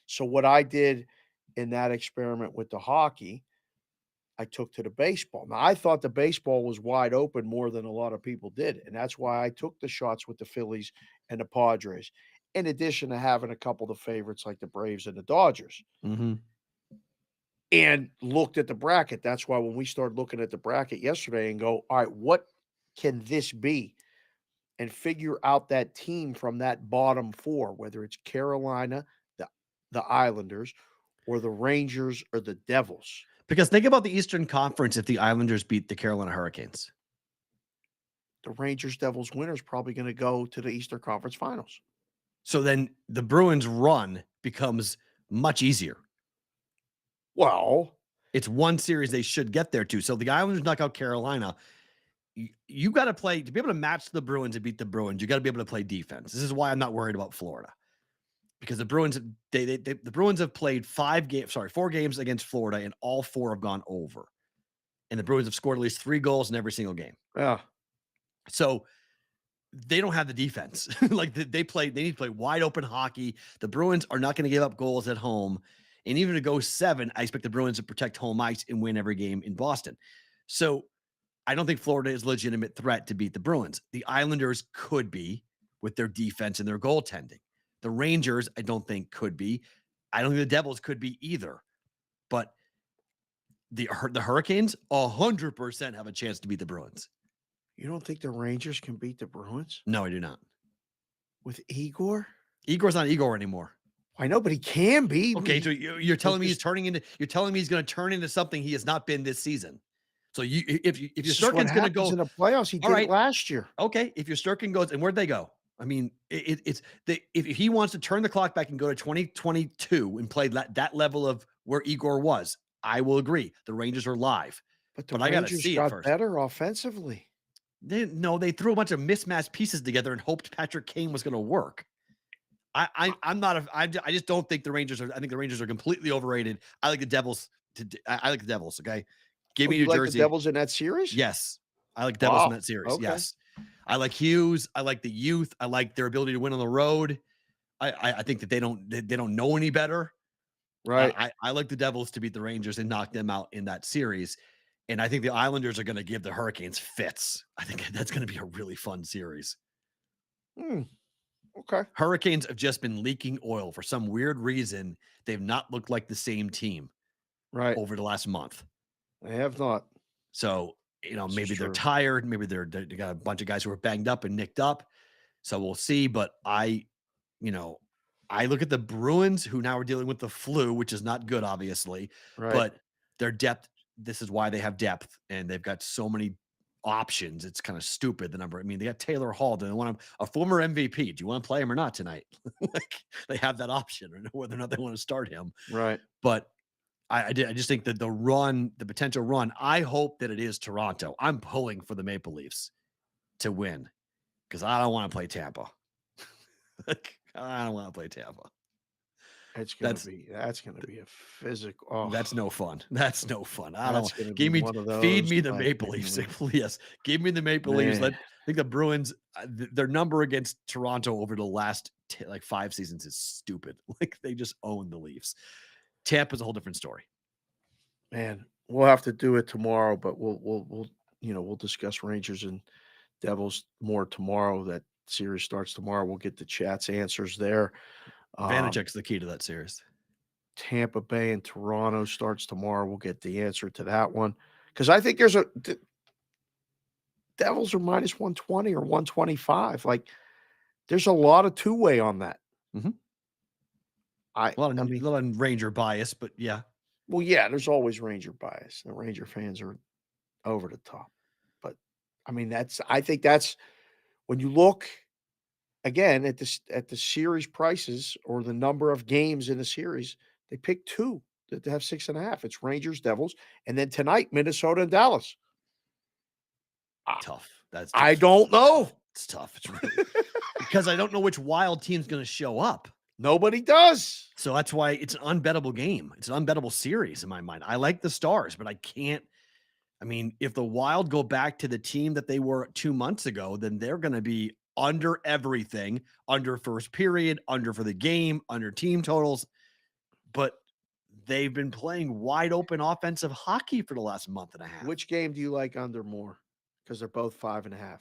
So what I did in that experiment with the hockey, I took to the baseball. Now, I thought the baseball was wide open more than a lot of people did. And that's why I took the shots with the Phillies and the Padres, in addition to having a couple of the favorites like the Braves and the Dodgers. Mm-hmm. And looked at the bracket. That's why when we started looking at the bracket yesterday and go, all right, what can this be? And figure out that team from that bottom 4, whether it's Carolina, the Islanders, or the Rangers or the Devils. Because think about the Eastern Conference if the Islanders beat the Carolina Hurricanes. The Rangers Devils winner is probably going to go to the Eastern Conference Finals. So then the Bruins run becomes much easier. Well, it's one series they should get there to. So the Islanders knock out Carolina. You got to play to be able to match the Bruins and beat the Bruins. You got to be able to play defense. This is why I'm not worried about Florida, because the Bruins, the Bruins have played 4 games against Florida, and all 4 have gone over. And the Bruins have scored at least 3 goals in every single game. Yeah. So they don't have the defense. Like they need to play wide open hockey. The Bruins are not going to give up goals at home. And even to go 7, I expect the Bruins to protect home ice and win every game in Boston. So I don't think Florida is a legitimate threat to beat the Bruins. The Islanders could be with their defense and their goaltending. The Rangers, I don't think could be. I don't think the Devils could be either. But the Hurricanes 100% have a chance to beat the Bruins. You don't think the Rangers can beat the Bruins? No, I do not. With Igor? Igor's not Igor anymore. I know, but he can be. Okay, so you're telling me he's going to turn into something he has not been this season. So if your This is what Sturkin's going to happens go in the playoffs. He all did right, it last year. okay. If your Sturkin goes, and where'd they go? I mean, if he wants to turn the clock back and go to 2022 and play that level of where Igor was, I will agree. The Rangers are live, But the I got to Rangers see it got first. better offensively. They threw a bunch of mismatched pieces together and hoped Patrick Kane was going to work. I just don't think the Rangers are. I think the Rangers are completely overrated. I like the Devils. I like the Devils. Okay, give me you New like Jersey. the Devils in that series? Yes, I like Devils in Wow. that series. Okay. Yes, I like Hughes. I like the youth. I like their ability to win on the road. I think that they don't know any better. Right. I like the Devils to beat the Rangers and knock them out in that series. And I think the Islanders are going to give the Hurricanes fits. I think that's going to be a really fun series. Okay. Hurricanes have just been leaking oil for some weird reason. They've not looked like the same team Right. over the last month. They have not. So, This maybe is they're true. tired. Maybe they got a bunch of guys who are banged up and nicked up. So we'll see. But I look at the Bruins, who now are dealing with the flu, which is not good, obviously. Right. But their depth, this is why they have depth, and they've got so many options. It's kind of stupid, the number. I mean, they got Taylor Hall. Do they want him, a former MVP? Do you want to play him or not tonight? Like, they have that option, or whether or not they want to start him. Right. But I just think that the potential run, I hope that it is Toronto. I'm pulling for the Maple Leafs to win because I don't want to play Tampa. I don't want to play Tampa. That's gonna be a physical. Oh, That's no fun. That's no fun. I that's don't gonna give be me one of feed those me the type Maple games. Leafs. Yes, give me the Maple Leafs. I think the Bruins, their number against Toronto over the last 5 seasons is stupid. Like, they just own the Leafs. Tampa's a whole different story. Man, we'll have to do it tomorrow, but we'll discuss Rangers and Devils more tomorrow. That series starts tomorrow. We'll get the chat's answers there. Vanacek's the key to that series. Tampa Bay and Toronto starts tomorrow. We'll get the answer to that one because I think there's Devils are minus 120 or 125. Like, there's a lot of two-way on that. Mm-hmm. A lot of Ranger bias, but yeah. Well, yeah, there's always Ranger bias. The Ranger fans are over the top. But I mean, I think that's when you look again at the series prices or the number of games in the series, they pick two that have 6.5. It's Rangers, Devils, and then tonight, Minnesota and Dallas. Tough. That's I don't know. It's tough. It's really because I don't know which wild team's going to show up. Nobody does. So that's why it's an unbettable game. It's an unbettable series in my mind. I like the Stars, but I can't. I mean, if the Wild go back to the team that they were 2 months ago, then they're going to be under everything, under first period, under for the game, under team totals. But they've been playing wide open offensive hockey for the last month and a half. Which game do you like under more? Because they're both 5.5.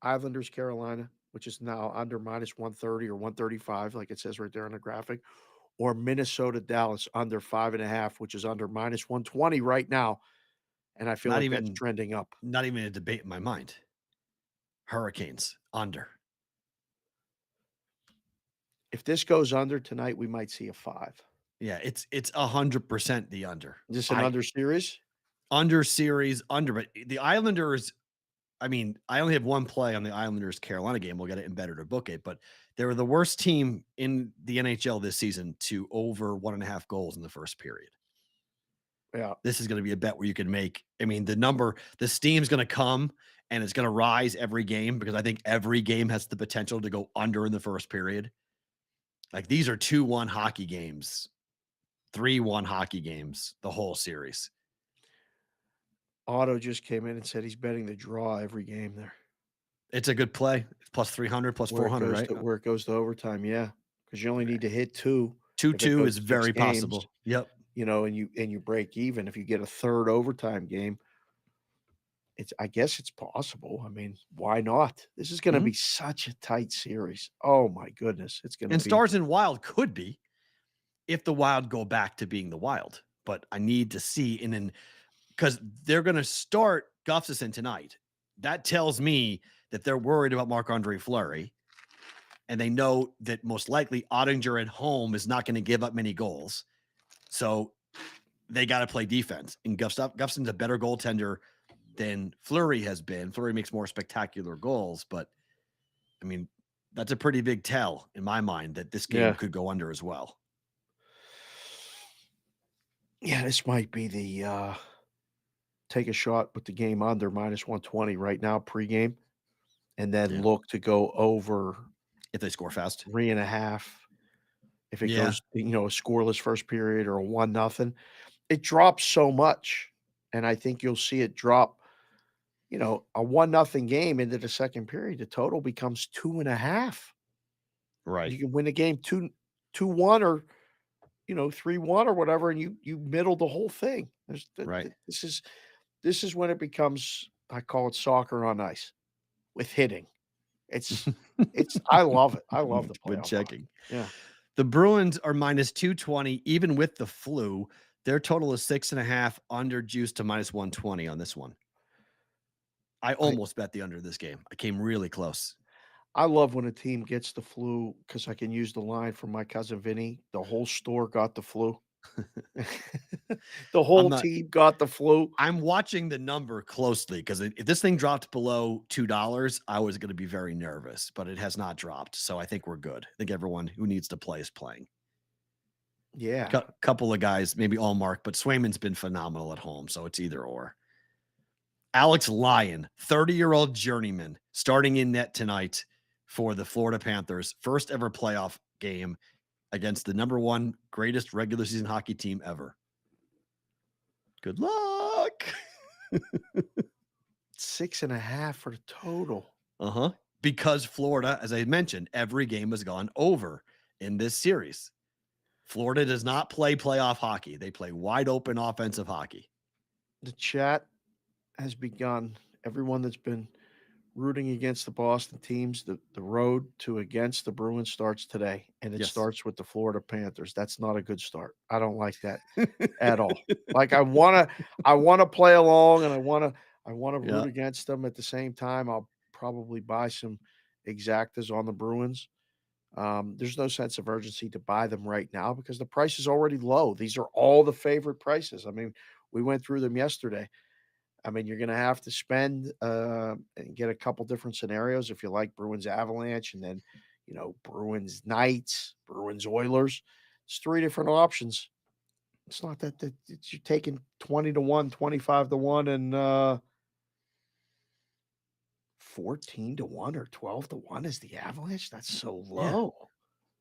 Islanders, Carolina, which is now under minus 130 or 135, like it says right there on the graphic, or Minnesota, Dallas under 5.5, which is under minus 120 right now. And I feel that's trending up. Not even a debate in my mind. Hurricanes under. If this goes under tonight, we might see a 5. Yeah, it's 100% the under. Is this an under series? Under series, under. But the Islanders, I mean, I only have one play on the Islanders Carolina game. We'll get it embedded or book it, but they were the worst team in the NHL this season to over 1.5 goals in the first period. Yeah. This is going to be a bet where you can make, I mean, the steam's going to come and it's going to rise every game because I think every game has the potential to go under in the first period. Like, these are 2-1 hockey games, 3-1 hockey games, the whole series. Otto just came in and said he's betting the draw every game there. It's a good play. It's plus 300, plus 400, right? Where it goes to overtime, yeah. Because you only need to hit 2. 2-2 is very possible. Yep. And you break even. If you get a third overtime game, I guess it's possible. I mean, why not? This is going to be such a tight series. Oh my goodness. It's going to be. And Stars and Wild could be if the Wild go back to being the Wild. But I need to see, and then because they're going to start Gustafsson tonight. That tells me that they're worried about Marc-Andre Fleury. And they know that most likely Ottinger at home is not going to give up many goals. So they got to play defense. And Gustafsson's a better goaltender than Fleury has been. Fleury makes more spectacular goals, but I mean, that's a pretty big tell in my mind that this game could go under as well. Yeah, this might be the take a shot with the game under -120 right now pregame, and then look to go over if they score fast. 3.5. If it goes, a scoreless first period or a 1-0, it drops so much, and I think you'll see it drop. A 1-0 game into the second period, the total becomes 2.5. Right. You can win the game 2-1 or 3-1 or whatever, and you middle the whole thing. Right. This is when it becomes, I call it soccer on ice with hitting. It's I love it. I love the playoff. Good checking. Yeah. The Bruins are -220, even with the flu. Their total is 6.5, under juice to -120 on this one. I almost bet the under this game. I came really close. I love when a team gets the flu because I can use the line from my cousin Vinny. The whole store got the flu. The whole team got the flu. I'm watching the number closely because if this thing dropped below $2, I was going to be very nervous, but it has not dropped. So I think we're good. I think everyone who needs to play is playing. Yeah. Couple of guys, maybe Allmark, but Swayman's been phenomenal at home. So it's either or. Alex Lyon, 30-year-old journeyman, starting in net tonight for the Florida Panthers. First ever playoff game against the #1 greatest regular season hockey team ever. Good luck. 6.5 for the total. Because Florida, as I mentioned, every game has gone over in this series. Florida does not play playoff hockey. They play wide open offensive hockey. The chat has begun. Everyone that's been rooting against the Boston teams, the road to against the Bruins starts today, and it starts with the Florida Panthers. That's not a good start. I don't like that at all. Like I want to play along, and I want to root against them. At the same time, I'll probably buy some exactas on the Bruins. There's no sense of urgency to buy them right now because the price is already low. These are all the favorite prices. I mean, we went through them yesterday. I mean, you're going to have to spend and get a couple different scenarios if you like Bruins Avalanche and then, Bruins Knights, Bruins Oilers. It's 3 different options. It's not that you're taking 20-1, 25-1, and 14-1 or 12-1 is the Avalanche. That's so low.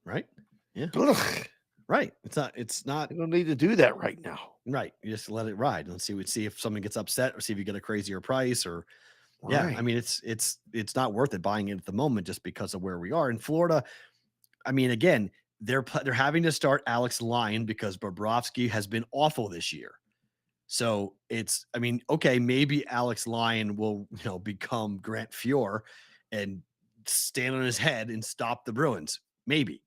Yeah. Right? Yeah. Ugh. Right. It's not. You don't need to do that right now. Right. You just let it ride. Let's see if someone gets upset or see if you get a crazier price or Right. I mean, it's not worth it buying it at the moment just because of where we are in Florida. I mean, again, they're having to start Alex Lyon because Bobrovsky has been awful this year. So okay, maybe Alex Lyon will, become Grant Fuhr and stand on his head and stop the Bruins. Maybe.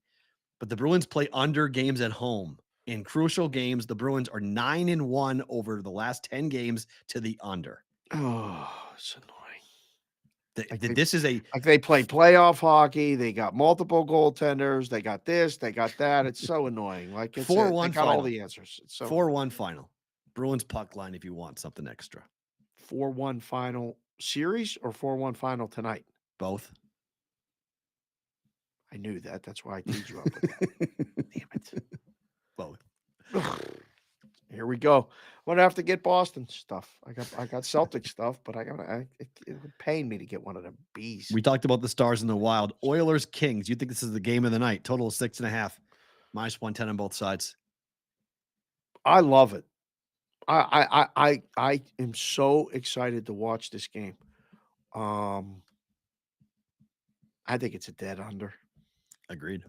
But the Bruins play under games at home. In crucial games, the Bruins are 9-1 over the last 10 games to the under. Oh, it's annoying. They play playoff hockey. They got multiple goaltenders. They got this. They got that. It's so annoying. Like it's 4-1 they got final. all the answers. It's so 4-1 final. Bruins puck line if you want something extra. 4-1 final series or 4-1 final tonight? Both. I knew that. That's why I teed you up with that. Damn it. Both. Here we go. I'm gonna have to get Boston stuff. I got Celtic stuff, but it would pain me to get one of them bees. We talked about the Stars in the Wild. Oilers Kings. You think this is the game of the night? Total of 6.5. -110 on both sides. I love it. I am so excited to watch this game. I think it's a dead under. Agreed.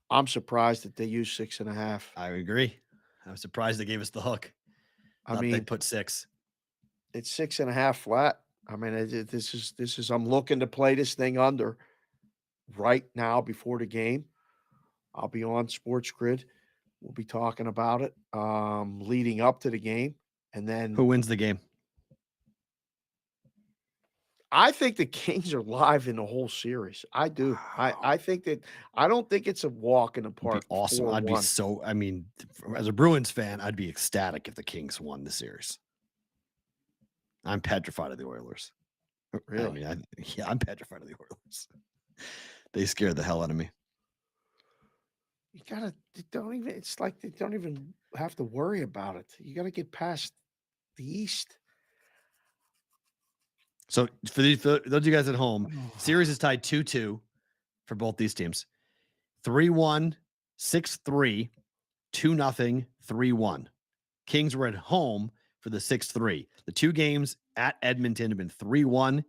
I'm surprised that they used 6.5. I agree. I'm surprised they gave us the hook. I mean, they put 6. It's 6.5 flat. I mean, this is. I'm looking to play this thing under right now before the game. I'll be on Sports Grid. We'll be talking about it leading up to the game, and then who wins the game? I think the Kings are live in the whole series. I do. Wow. I think that I don't think it's a walk in the park. Awesome. 4-1. I'd be so. I mean, as a Bruins fan, I'd be ecstatic if the Kings won the series. I'm petrified of the Oilers. Really? I'm petrified of the Oilers. They scared the hell out of me. It's like they don't even have to worry about it. You got to get past the East. So for those of you guys at home, series is tied 2-2 for both these teams. 3-1, 6-3, 2-0, 3-1. Kings were at home for the 6-3. The two games at Edmonton have been 3-1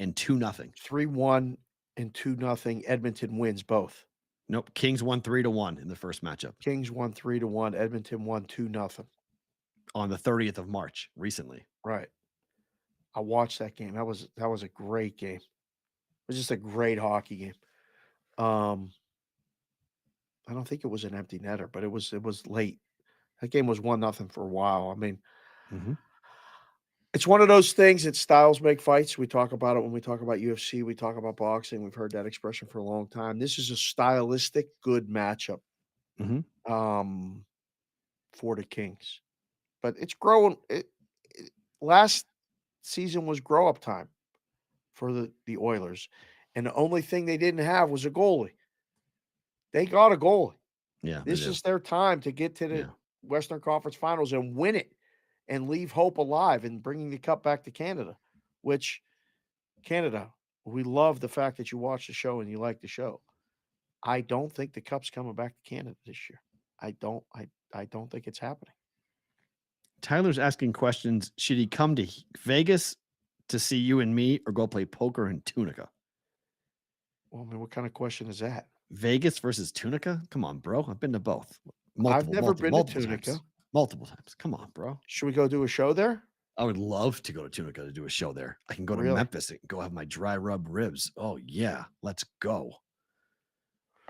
and 2-0. 3-1 and 2-0. Edmonton wins both. Nope. Kings won 3-1 in the first matchup. Kings won 3-1. Edmonton won 2-0. On the 30th of March recently. Right. I watched that game. That was a great game. It was just a great hockey game. I don't think it was an empty netter, but it was late. That game was 1-0 for a while. I mean, it's one of those things that styles make fights. We talk about it when we talk about UFC. We talk about boxing. We've heard that expression for a long time. This is a stylistic good matchup for the Kings. But it's growing. Last season was grow-up time for the Oilers. And the only thing they didn't have was a goalie. They got a goalie. Yeah. This is their time to get to the Western Conference Finals and win it and leave hope alive and bringing the cup back to Canada, which Canada, we love the fact that you watch the show and you like the show. I don't think the cup's coming back to Canada this year. I don't think it's happening. Tyler's asking questions. Should he come to Vegas to see you and me or go play poker in Tunica? Well, I mean, what kind of question is that? Vegas versus Tunica? Come on, bro. I've been to both. I've never been to Tunica. Multiple times. Come on, bro. Should we go do a show there? I would love to go to Tunica to do a show there. I can go to Memphis and go have my dry rub ribs. Oh, yeah. Let's go.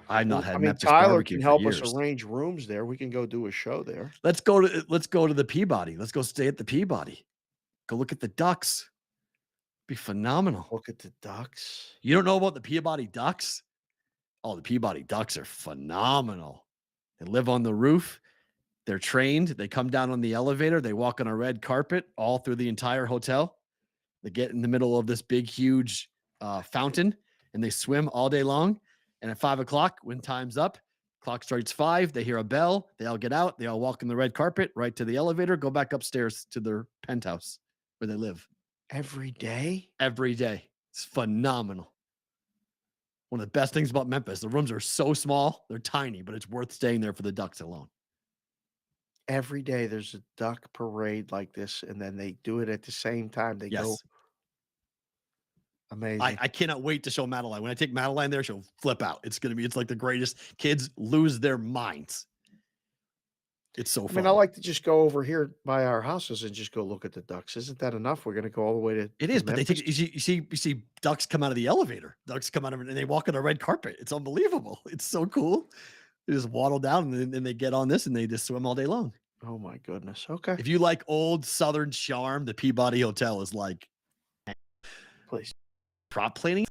I've not had Memphis Tyler barbecue can for help years. us arrange rooms there. We can go do a show there. Let's go to the Peabody. Let's go stay at the Peabody. Go look at the Ducks. Be phenomenal. Look at the Ducks. You don't know about the Peabody Ducks? Oh, the Peabody Ducks are phenomenal. They live on the roof. They're trained. They come down on the elevator. They walk on a red carpet all through the entire hotel. They get in the middle of this big, huge fountain, and they swim all day long. And at 5 o'clock, when time's up, clock strikes 5. They hear a bell. They all get out. They all walk on the red carpet right to the elevator, go back upstairs to their penthouse where they live. Every day? Every day. It's phenomenal. One of the best things about Memphis, the rooms are so small, they're tiny, but it's worth staying there for the Ducks alone. Every day there's a duck parade like this, and then they do it at the same time. They go. Amazing. I cannot wait to show Madeline. When I take Madeline there, she'll flip out. It's like the greatest. Kids lose their minds. It's so fun. I mean, I like to just go over here by our houses and just go look at the Ducks. Isn't that enough? We're going to go all the way to. It is, but they take you see ducks come out of the elevator. Ducks come out of it and they walk on a red carpet. It's unbelievable. It's so cool. They just waddle down and then they get on this and they just swim all day long. Oh my goodness. Okay. If you like old Southern charm, the Peabody Hotel is like. Please. Prop planing.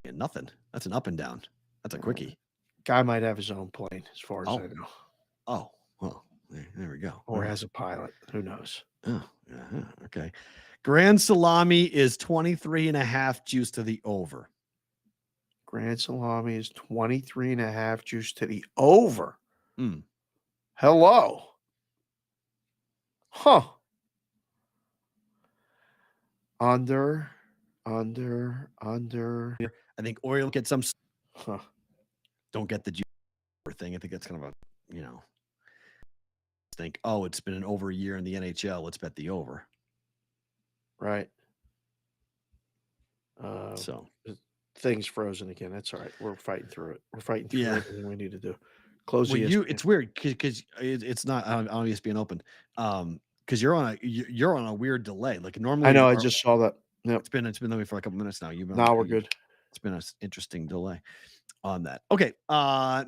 Nothing. That's an up and down. That's a quickie. Guy might have his own plane, as far as I know. Oh, well, there we go. Or has a pilot. Who knows? Oh, yeah. Okay. Grand Salami is 23.5 juice to the over. Grand Salami is 23.5 juice to the over. Mm. Hello. Huh. Under. I think Oriole get some. Huh. Don't get the juice thing. I think that's kind of a, think, oh, it's been an over a year in the NHL. Let's bet the over. Right. So thing's frozen again. That's all right. We're fighting through it. We're fighting through everything we need to do. Close the it's weird because it's not on ESPN open. Because you're on a weird delay. Like normally, I know. I just saw that. Yep. It's been that for a couple minutes now. Now we're good. It's been an interesting delay on that. Okay.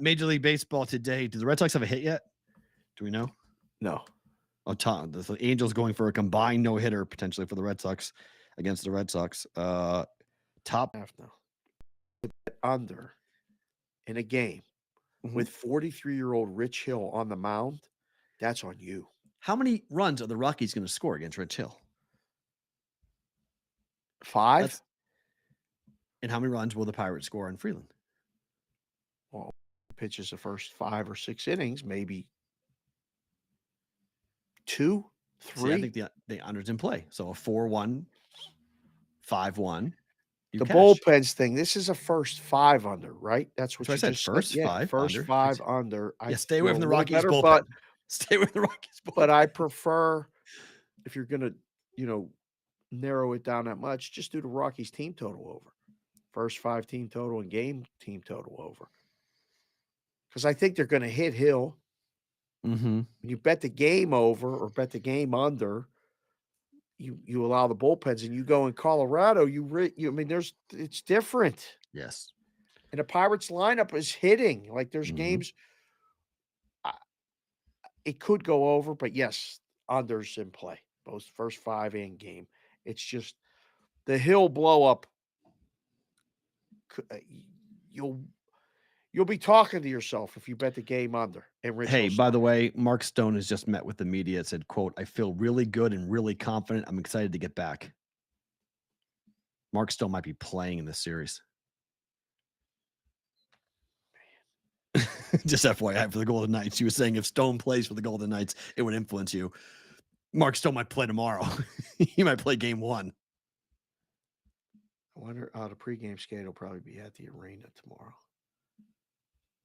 Major League Baseball today. Do the Red Sox have a hit yet? Do we know? No. Oh, Tom, the Angels going for a combined no-hitter potentially for the Red Sox against the Red Sox. Top half now. Under in a game with 43-year-old Rich Hill on the mound. That's on you. How many runs are the Rockies going to score against Red Hill? 5. And how many runs will the Pirates score on Freeland? Well, pitches the first 5 or 6 innings, maybe 2, 3. See, I think the under's in play. So a 4-1, 5-1. The bullpens thing. This is a first 5 under, right? That's what I said. Just first said. Yeah, 5 first under. 5 under. Yeah, stay away from the Rockies better, bullpen. Stay away from the Rockies bullpen. But I prefer, if you're going to, narrow it down that much, just do the Rockies team total over. First 5 team total and game team total over. Because I think they're going to hit Hill. Mm-hmm. When you bet the game over or bet the game under, you allow the bullpens, and you go in Colorado. It's different. Yes. And the Pirates lineup is hitting. Like there's games. It could go over, but yes, unders in play. Both first 5 and game. It's just the Hill blow up. You'll be talking to yourself if you bet the game under. Hey, by the way, Mark Stone has just met with the media and said, quote, "I feel really good and really confident. I'm excited to get back." Mark Stone might be playing in this series. Just FYI for the Golden Knights. He was saying if Stone plays for the Golden Knights, it would influence you. Mark Stone might play tomorrow. He might play game 1. I wonder, the pregame skate will probably be at the arena tomorrow.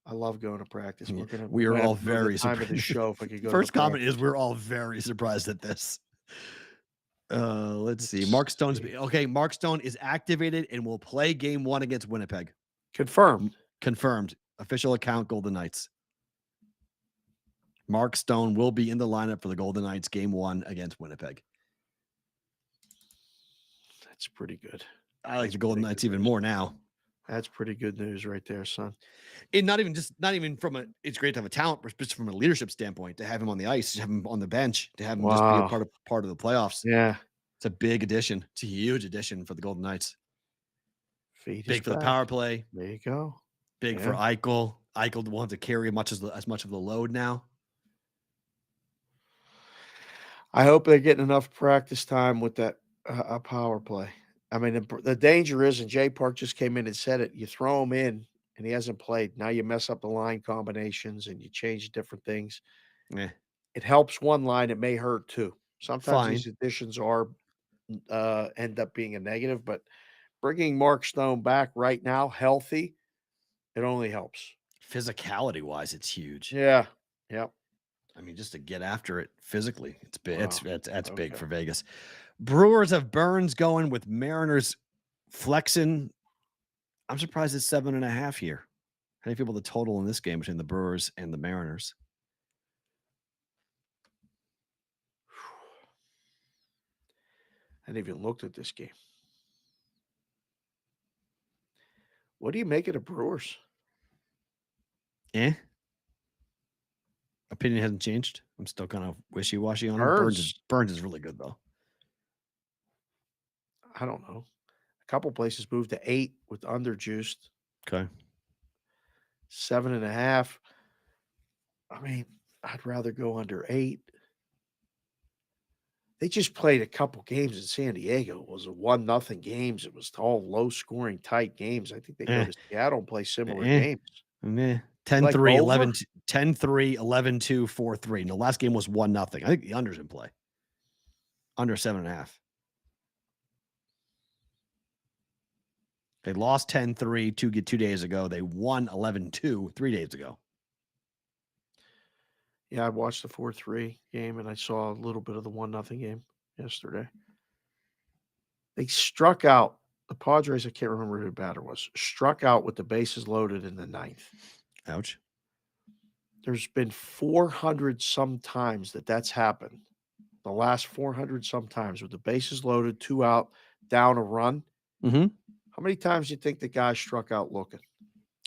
I love going to practice. We are all very surprised. Time of the show, if I could go. First comment is we're all very surprised at this. Let's see. Mark Stone is activated and will play game 1 against Winnipeg. Confirmed. Official account, Golden Knights. Mark Stone will be in the lineup for the Golden Knights game 1 against Winnipeg. That's pretty good. I like the Golden Knights even more now. That's pretty good news right there, son. And not even from it's great to have a talent, but just from a leadership standpoint, to have him on the ice, to have him on the bench, to have him just be a part of the playoffs. Yeah. It's a big addition. It's a huge addition for the Golden Knights. Big for the power play. There you go. Big for Eichel. Eichel wants to carry as much of the load now. I hope they're getting enough practice time with that power play. I mean, the danger is, and Jay Park just came in and said it, you throw him in and he hasn't played. Now you mess up the line combinations and you change different things. It helps one line. It may hurt two. Sometimes these additions end up being a negative, but bringing Mark Stone back right now, healthy, it only helps. Physicality-wise, it's huge. Yeah. Yep. I mean, just to get after it physically, it's big. Wow. That's big for Vegas. Brewers have Burns going with Mariners flexing. I'm surprised it's 7.5 here. How do you feel about the total in this game between the Brewers and the Mariners? I hadn't even looked at this game. What do you make of the Brewers? Opinion hasn't changed. I'm still kind of wishy-washy on him. Burns is really good, though. I don't know. A couple places moved to 8 with underjuiced. Okay. 7.5. I mean, I'd rather go under 8. They just played a couple games in San Diego. It was a 1-0 games. It was all low-scoring, tight games. I think they go to Seattle and play similar games. 10-3, 11-2, 10-3, 11-2, 4-3. No, last game was 1-0. I think the under's in play. Under 7.5. They lost 10-3 2 days ago. They won 11-2 3 days ago. Yeah, I watched the 4-3 game, and I saw a little bit of the 1-0 game yesterday. They struck out. The Padres, I can't remember who the batter was, struck out with the bases loaded in the 9th. Ouch. There's been 400 some times that's happened. The last 400 some times with the bases loaded, 2 out, down a run. Mm-hmm. How many times do you think the guy struck out looking?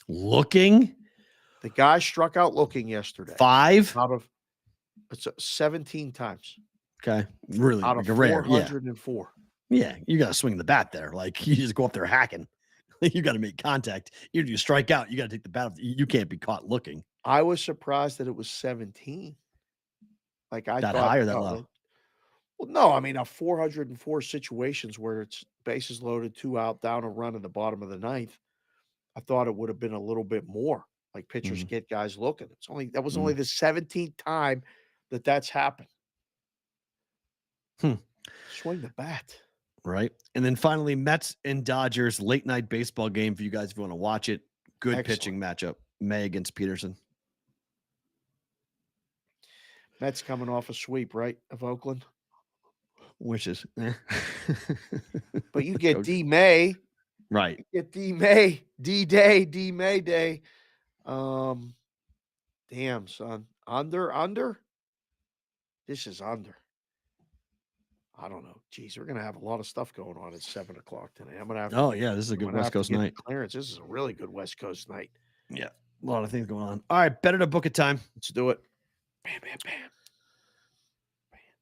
Looking? The guy struck out looking yesterday. 5? Out of 17 times. Okay. Really? Out of rare. 404. Yeah, you got to swing the bat there. Like, you just go up there hacking. You got to make contact. Even if you strike out, you got to take the bat. You can't be caught looking. I was surprised that it was 17. Like I That thought, high or that low? well, no, I mean, 404 situations where it's bases loaded, 2 out, down a run in the bottom of the ninth. I thought it would have been a little bit more. Like pitchers Mhm. get guys looking. That was only Mhm. the 17th time that's happened. Hmm. Swing the bat. Right. And then finally, Mets and Dodgers late night baseball game for you guys if you want to watch it. Good Excellent. pitching matchup. May against Peterson. Mets coming off a sweep, right, of Oakland? Which is But you get Coach. D May. Right. You get D May, D Day, D May Day. Damn, son. Under? This is under. I don't know. Geez, we're gonna have a lot of stuff going on at 7:00 tonight. I'm gonna have to Oh, get, yeah. This is a I'm good gonna West have to Coast get the night. clearance. This is a really good West Coast night. Yeah. A lot of things going on. All right. Better to book it time. Let's do it. Bam, bam, bam.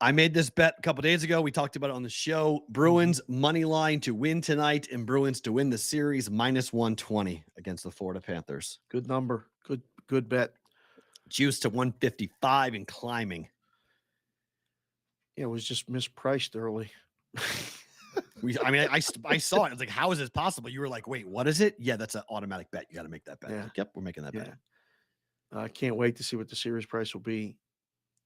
I made this bet a couple days ago. We talked about it on the show. Bruins money line to win tonight and Bruins to win the series -120 against the Florida Panthers. Good number. Good bet. Juice to 155 and climbing. Yeah, it was just mispriced early. I saw it. I was like, how is this possible? You were like, wait, what is it? Yeah, that's an automatic bet. You got to make that bet. Yeah. Like, yep, we're making that bet. I can't wait to see what the series price will be.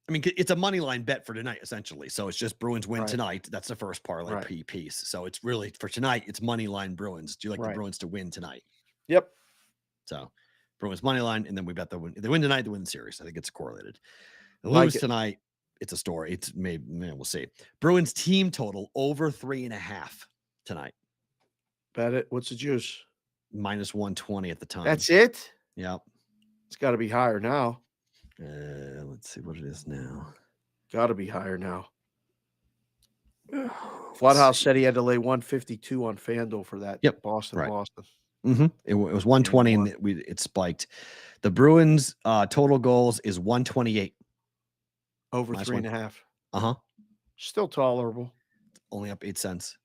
I mean, it's a money line bet for tonight, essentially. So it's just Bruins win Right. tonight. That's the first parlay Right. piece. So it's really for tonight, it's money line Bruins. Do you like the Right. Bruins to win tonight? Yep. So Bruins money line, and then we bet the win. If they win tonight, they win the series. I think it's correlated. They Like lose it. tonight, it's a story. It's maybe, man, we'll see. Bruins team total over 3.5 tonight. Bet it. What's the juice? -120 at the time. That's it? Yep. It's got to be higher now. Let's see what it is now. Got to be higher now. Floodhouse said he had to lay 152 on FanDuel for that. Yep. Boston. It was 120 and it spiked. The Bruins total goals is 128. Over Minus 3.5. Still tolerable. Only up 8 cents.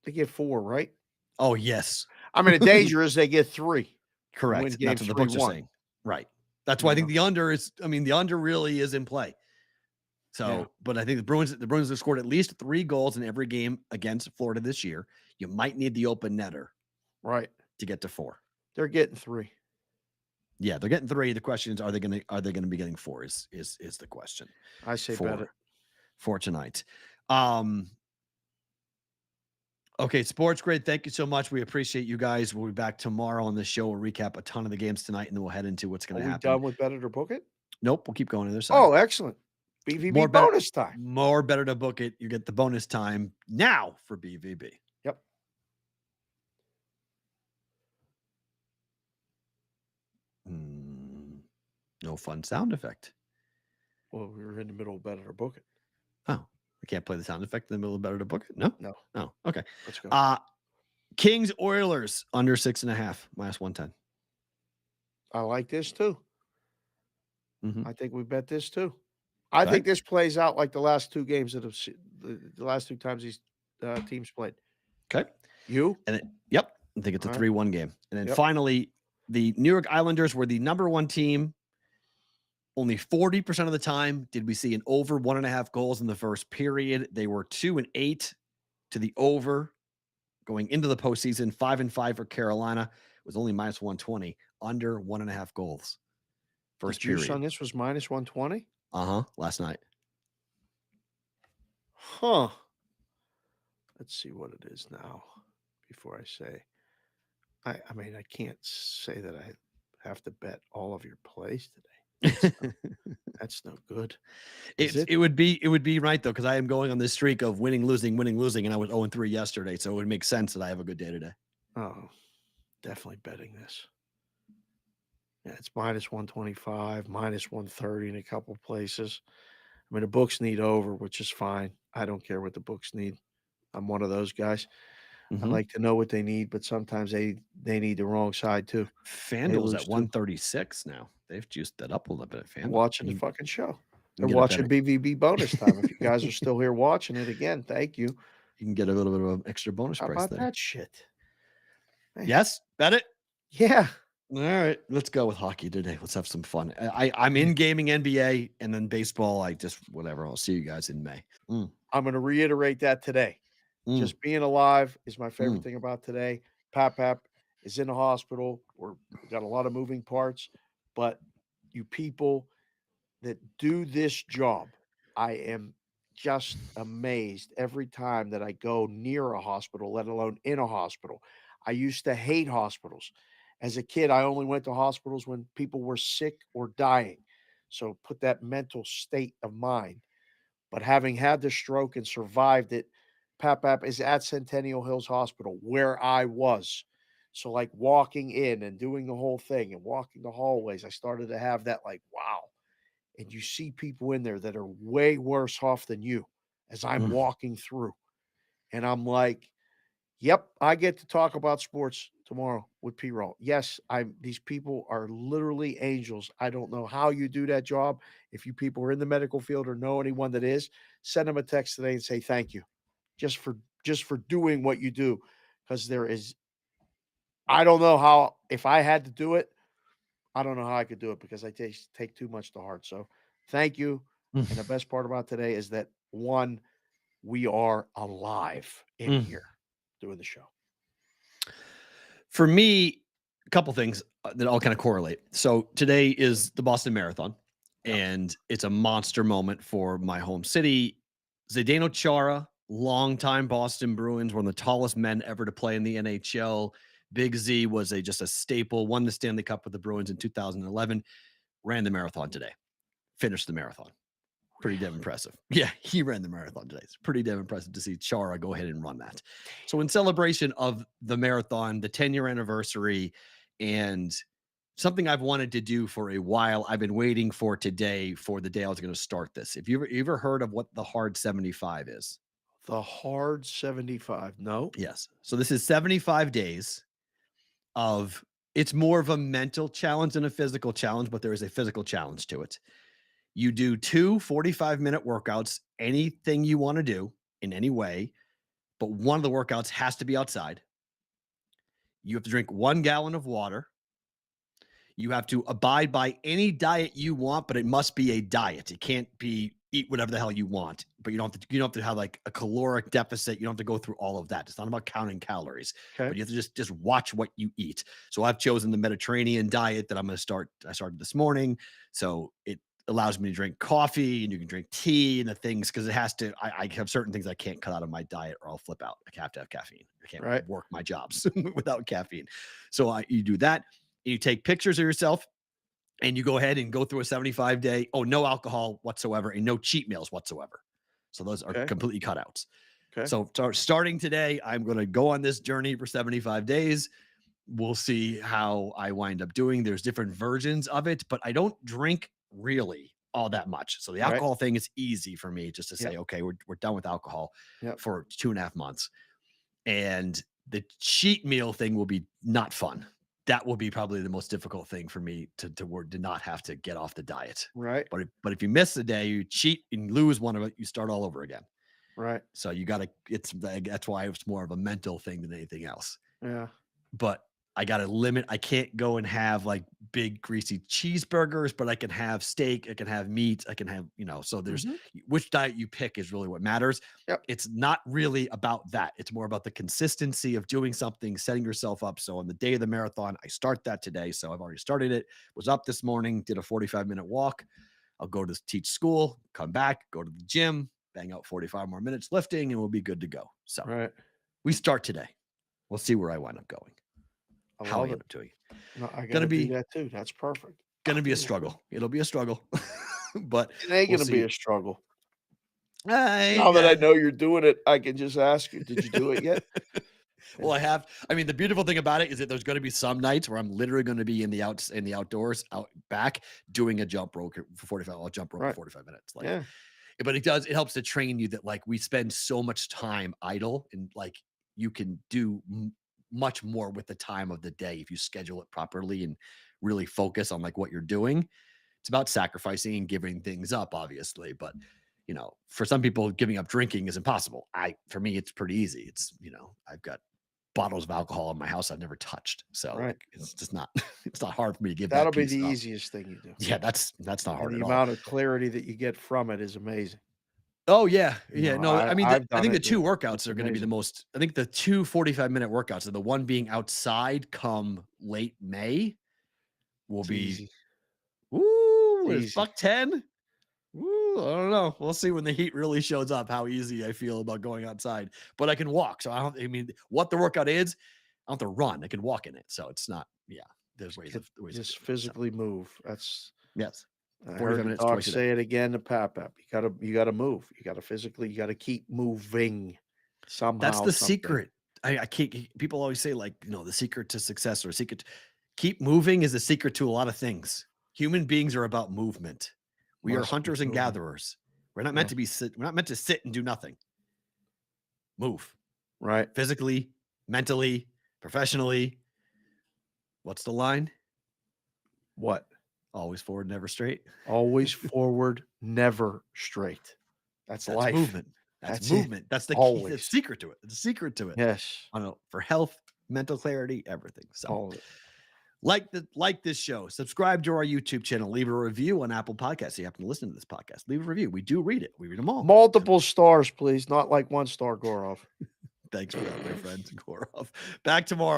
They get 4, right? Oh, yes. I mean, the danger is they get 3. Correct. Win game That's what the books are 3-1. saying. Right. That's why I think the under is, the under really is in play. So, but I think the Bruins have scored at least 3 goals in every game against Florida this year. You might need the open netter. Right. To get to 4. They're getting 3. Yeah, they're getting 3. The question is, are they going to be getting 4 is the question. I say bet it. For tonight. Okay, Sports Grid, thank you so much. We appreciate you guys. We'll be back tomorrow on the show. We'll recap a ton of the games tonight, and then we'll head into what's going to happen. Are we done with Bet It or Book It? Nope, we'll keep going to the other side. Oh, excellent. BVB bonus time. More Better to Book It. You get the bonus time now for BVB. Yep. No fun sound effect. Well, we were in the middle of Bet It or Book It. Oh, we can't play the sound effect in the middle of Better to Book It? No? No. Oh, okay. Let's go. Kings Oilers under 6.5 -110. I like this too. Mm-hmm. I think we bet this too. I think this plays out like the last 2 games that have the last 2 times these teams played. Okay. You? And yep. I think it's a 3-1 game. And then Yep. finally, the New York Islanders were the number 1 team. Only 40% of the time did we see an over 1.5 goals in the first period. They were 2-8 to the over going into the postseason. 5-5 for Carolina. It was only -120, under 1.5 goals. First period. Juice on this was -120? Last night. Huh. Let's see what it is now before I say. I mean, I can't say that I have to bet all of your plays today. That's no good. It would be right though, because I am going on this streak of winning, losing, and I was 0-3 yesterday, so it would make sense that I have a good day today. Oh, definitely betting this. Yeah, it's -125, -130 in a couple of places. I mean, the books need over, which is fine. I don't care what the books need. I'm one of those guys. I like to know what they need, but sometimes they need the wrong side too. FanDuel's at 136 now. They've juiced that up a little bit at FanDuel. Watching the fucking show. They're get watching BVB bonus time. If you guys are still here watching it again, thank you. You can get a little bit of an extra bonus How price about there. that shit? Yes, bet it. Yeah. All right, let's go with hockey today. Let's have some fun. I'm in gaming NBA and then baseball. I just whatever. I'll see you guys in May. Mm, I'm going to reiterate that today. mm, Just being alive is my favorite mm, thing about today. Pap is in the hospital. We got a lot of moving parts, but you people that do this job, I am just amazed every time that I go near a hospital, let alone in a hospital. I used to hate hospitals. As a kid, I only went to hospitals when people were sick or dying. So put that mental state of mind. But having had the stroke and survived it, Pap is at Centennial Hills Hospital where I was. So, like walking in and doing the whole thing and walking the hallways, I started to have that, like, wow. And you see people in there that are way worse off than you as I'm mm. walking through. And I'm like, yep, I get to talk about sports tomorrow with Perrault. Yes, these people are literally angels. I don't know how you do that job. If you people are in the medical field or know anyone that is, send them a text today and say thank you just for doing what you do. Because there is I don't know how if I had to do it, I don't know how I could do it because I take too much to heart. So thank you. And the best part about today is that one, we are alive in Mm. here doing the show. For me, a couple things that all kind of correlate. So today is the Boston Marathon, Yep. and it's a monster moment for my home city. Zdeno Chara, longtime Boston Bruins, one of the tallest men ever to play in the NHL. Big Z was just a staple. Won the Stanley Cup with the Bruins in 2011. Ran the marathon today. Finished the marathon. Pretty damn impressive. Yeah, he ran the marathon today. It's pretty damn impressive to see Chara go ahead and run that. So, in celebration of the marathon, the 10-year anniversary, and something I've wanted to do for a while, I've been waiting for today for the day I was going to start this. Have you ever heard of what the hard 75 is? The hard 75. No. Yes. So, this is 75 days of it's more of a mental challenge than a physical challenge, but there is a physical challenge to it. You do 2 45-minute workouts, anything you want to do in any way, but one of the workouts has to be outside. You have to drink 1 gallon of water. You have to abide by any diet you want, but it must be a diet. It can't be eat whatever the hell you want, but you don't have to have like a caloric deficit. You don't have to go through all of that. It's not about counting calories, but Okay. you have to just watch what you eat. So I've chosen the Mediterranean diet that I'm going to start. I started this morning, so it allows me to drink coffee and you can drink tea and the things because it has to. I have certain things I can't cut out of my diet or I'll flip out. I have to have caffeine. I can't Right. work my jobs without caffeine. So you do that. You take pictures of yourself and you go ahead and go through a 75-day, no alcohol whatsoever and no cheat meals whatsoever. So those are Okay. completely cutouts. Okay. So starting today, I'm going to go on this journey for 75 days. We'll see how I wind up doing. There's different versions of it, but I don't drink really all that much. So the Right. alcohol thing is easy for me just to say, Yep. okay, we're done with alcohol Yep. for 2.5 months. And the cheat meal thing will be not fun. That will be probably the most difficult thing for me to not have to get off the diet. Right. But if you miss a day, you cheat and lose one of it, you start all over again. Right. So you got to. That's why it's more of a mental thing than anything else. Yeah. But I got to limit. I can't go and have like big greasy cheeseburgers, but I can have steak. I can have meat. I can have, so there's Mhm. which diet you pick is really what matters. Yep. It's not really about that. It's more about the consistency of doing something, setting yourself up. So on the day of the marathon, I start that today. So I've already started it, was up this morning, did a 45-minute walk. I'll go to teach school, come back, go to the gym, bang out 45 more minutes lifting, and we'll be good to go. So Right. we start today. We'll see where I wind up going. I How I love end it. up doing it. No, I Gonna gotta do be that too. That's perfect. gonna be a Yeah. struggle. It'll be a struggle, but It ain't we'll gonna be see. a struggle. I, Now that I know you're doing it, I can just ask you, did you do it yet? well, I have. I mean, the beautiful thing about it is that there's going to be some nights where I'm literally going to be in the outdoors, out back, doing a jump rope for 45. I'll jump rope for Right. 45 minutes. Yeah. But it helps to train you that like we spend so much time idle and like you can do much more with the time of the day if you schedule it properly and really focus on like what you're doing. It's about sacrificing and giving things up, obviously, but for some people, giving up drinking is impossible. For me, it's pretty easy. It's, I've got bottles of alcohol in my house I've never touched. So Right. like, it's just not, it's not hard for me to give That'll that be piece the up. easiest thing you do. Yeah, that's not And hard the at all. amount of clarity that you get from it is amazing. Oh yeah. You Yeah. know, No, I mean, I've I done think the it, two and workouts it's are going to be the amazing. most, I think the two 45-minute workouts, and the one being outside come late May will It's be, easy. woo, It's it's easy. $110. Woo, I don't know. We'll see when the heat really shows up how easy I feel about going outside. But I can walk. So I mean, what the workout is, I don't have to run. I can walk in it. So it's not, yeah, there's ways of Just doing it, so. physically move. That's Yes. I 45 heard the minutes doc twice a day. say it again to Pap. You gotta move. You gotta physically, you gotta keep moving somehow. That's the something. secret. I can't, people always say, like, the secret to success or secret, keep moving is the secret to a lot of things. Human beings are about movement. We are Must be hunters and moving. gatherers. We're not meant to be we're not meant to sit and do nothing. Move. Right. Physically, mentally, professionally. What's the line? What? Always forward, never straight. Always forward, never straight. That's life. Movement. That's That's it. movement. That's the key, the Always. secret to it. The secret to it. Yes. I know, for health, mental clarity, everything. So All of it. like this show, subscribe to our YouTube channel, leave a review on Apple Podcasts. So you happen to listen to this podcast. Leave a review. We do read it. We read them all. Multiple stars, please. Not like 1 star Gorov. Thanks for that, my friend. Gorov. Back tomorrow.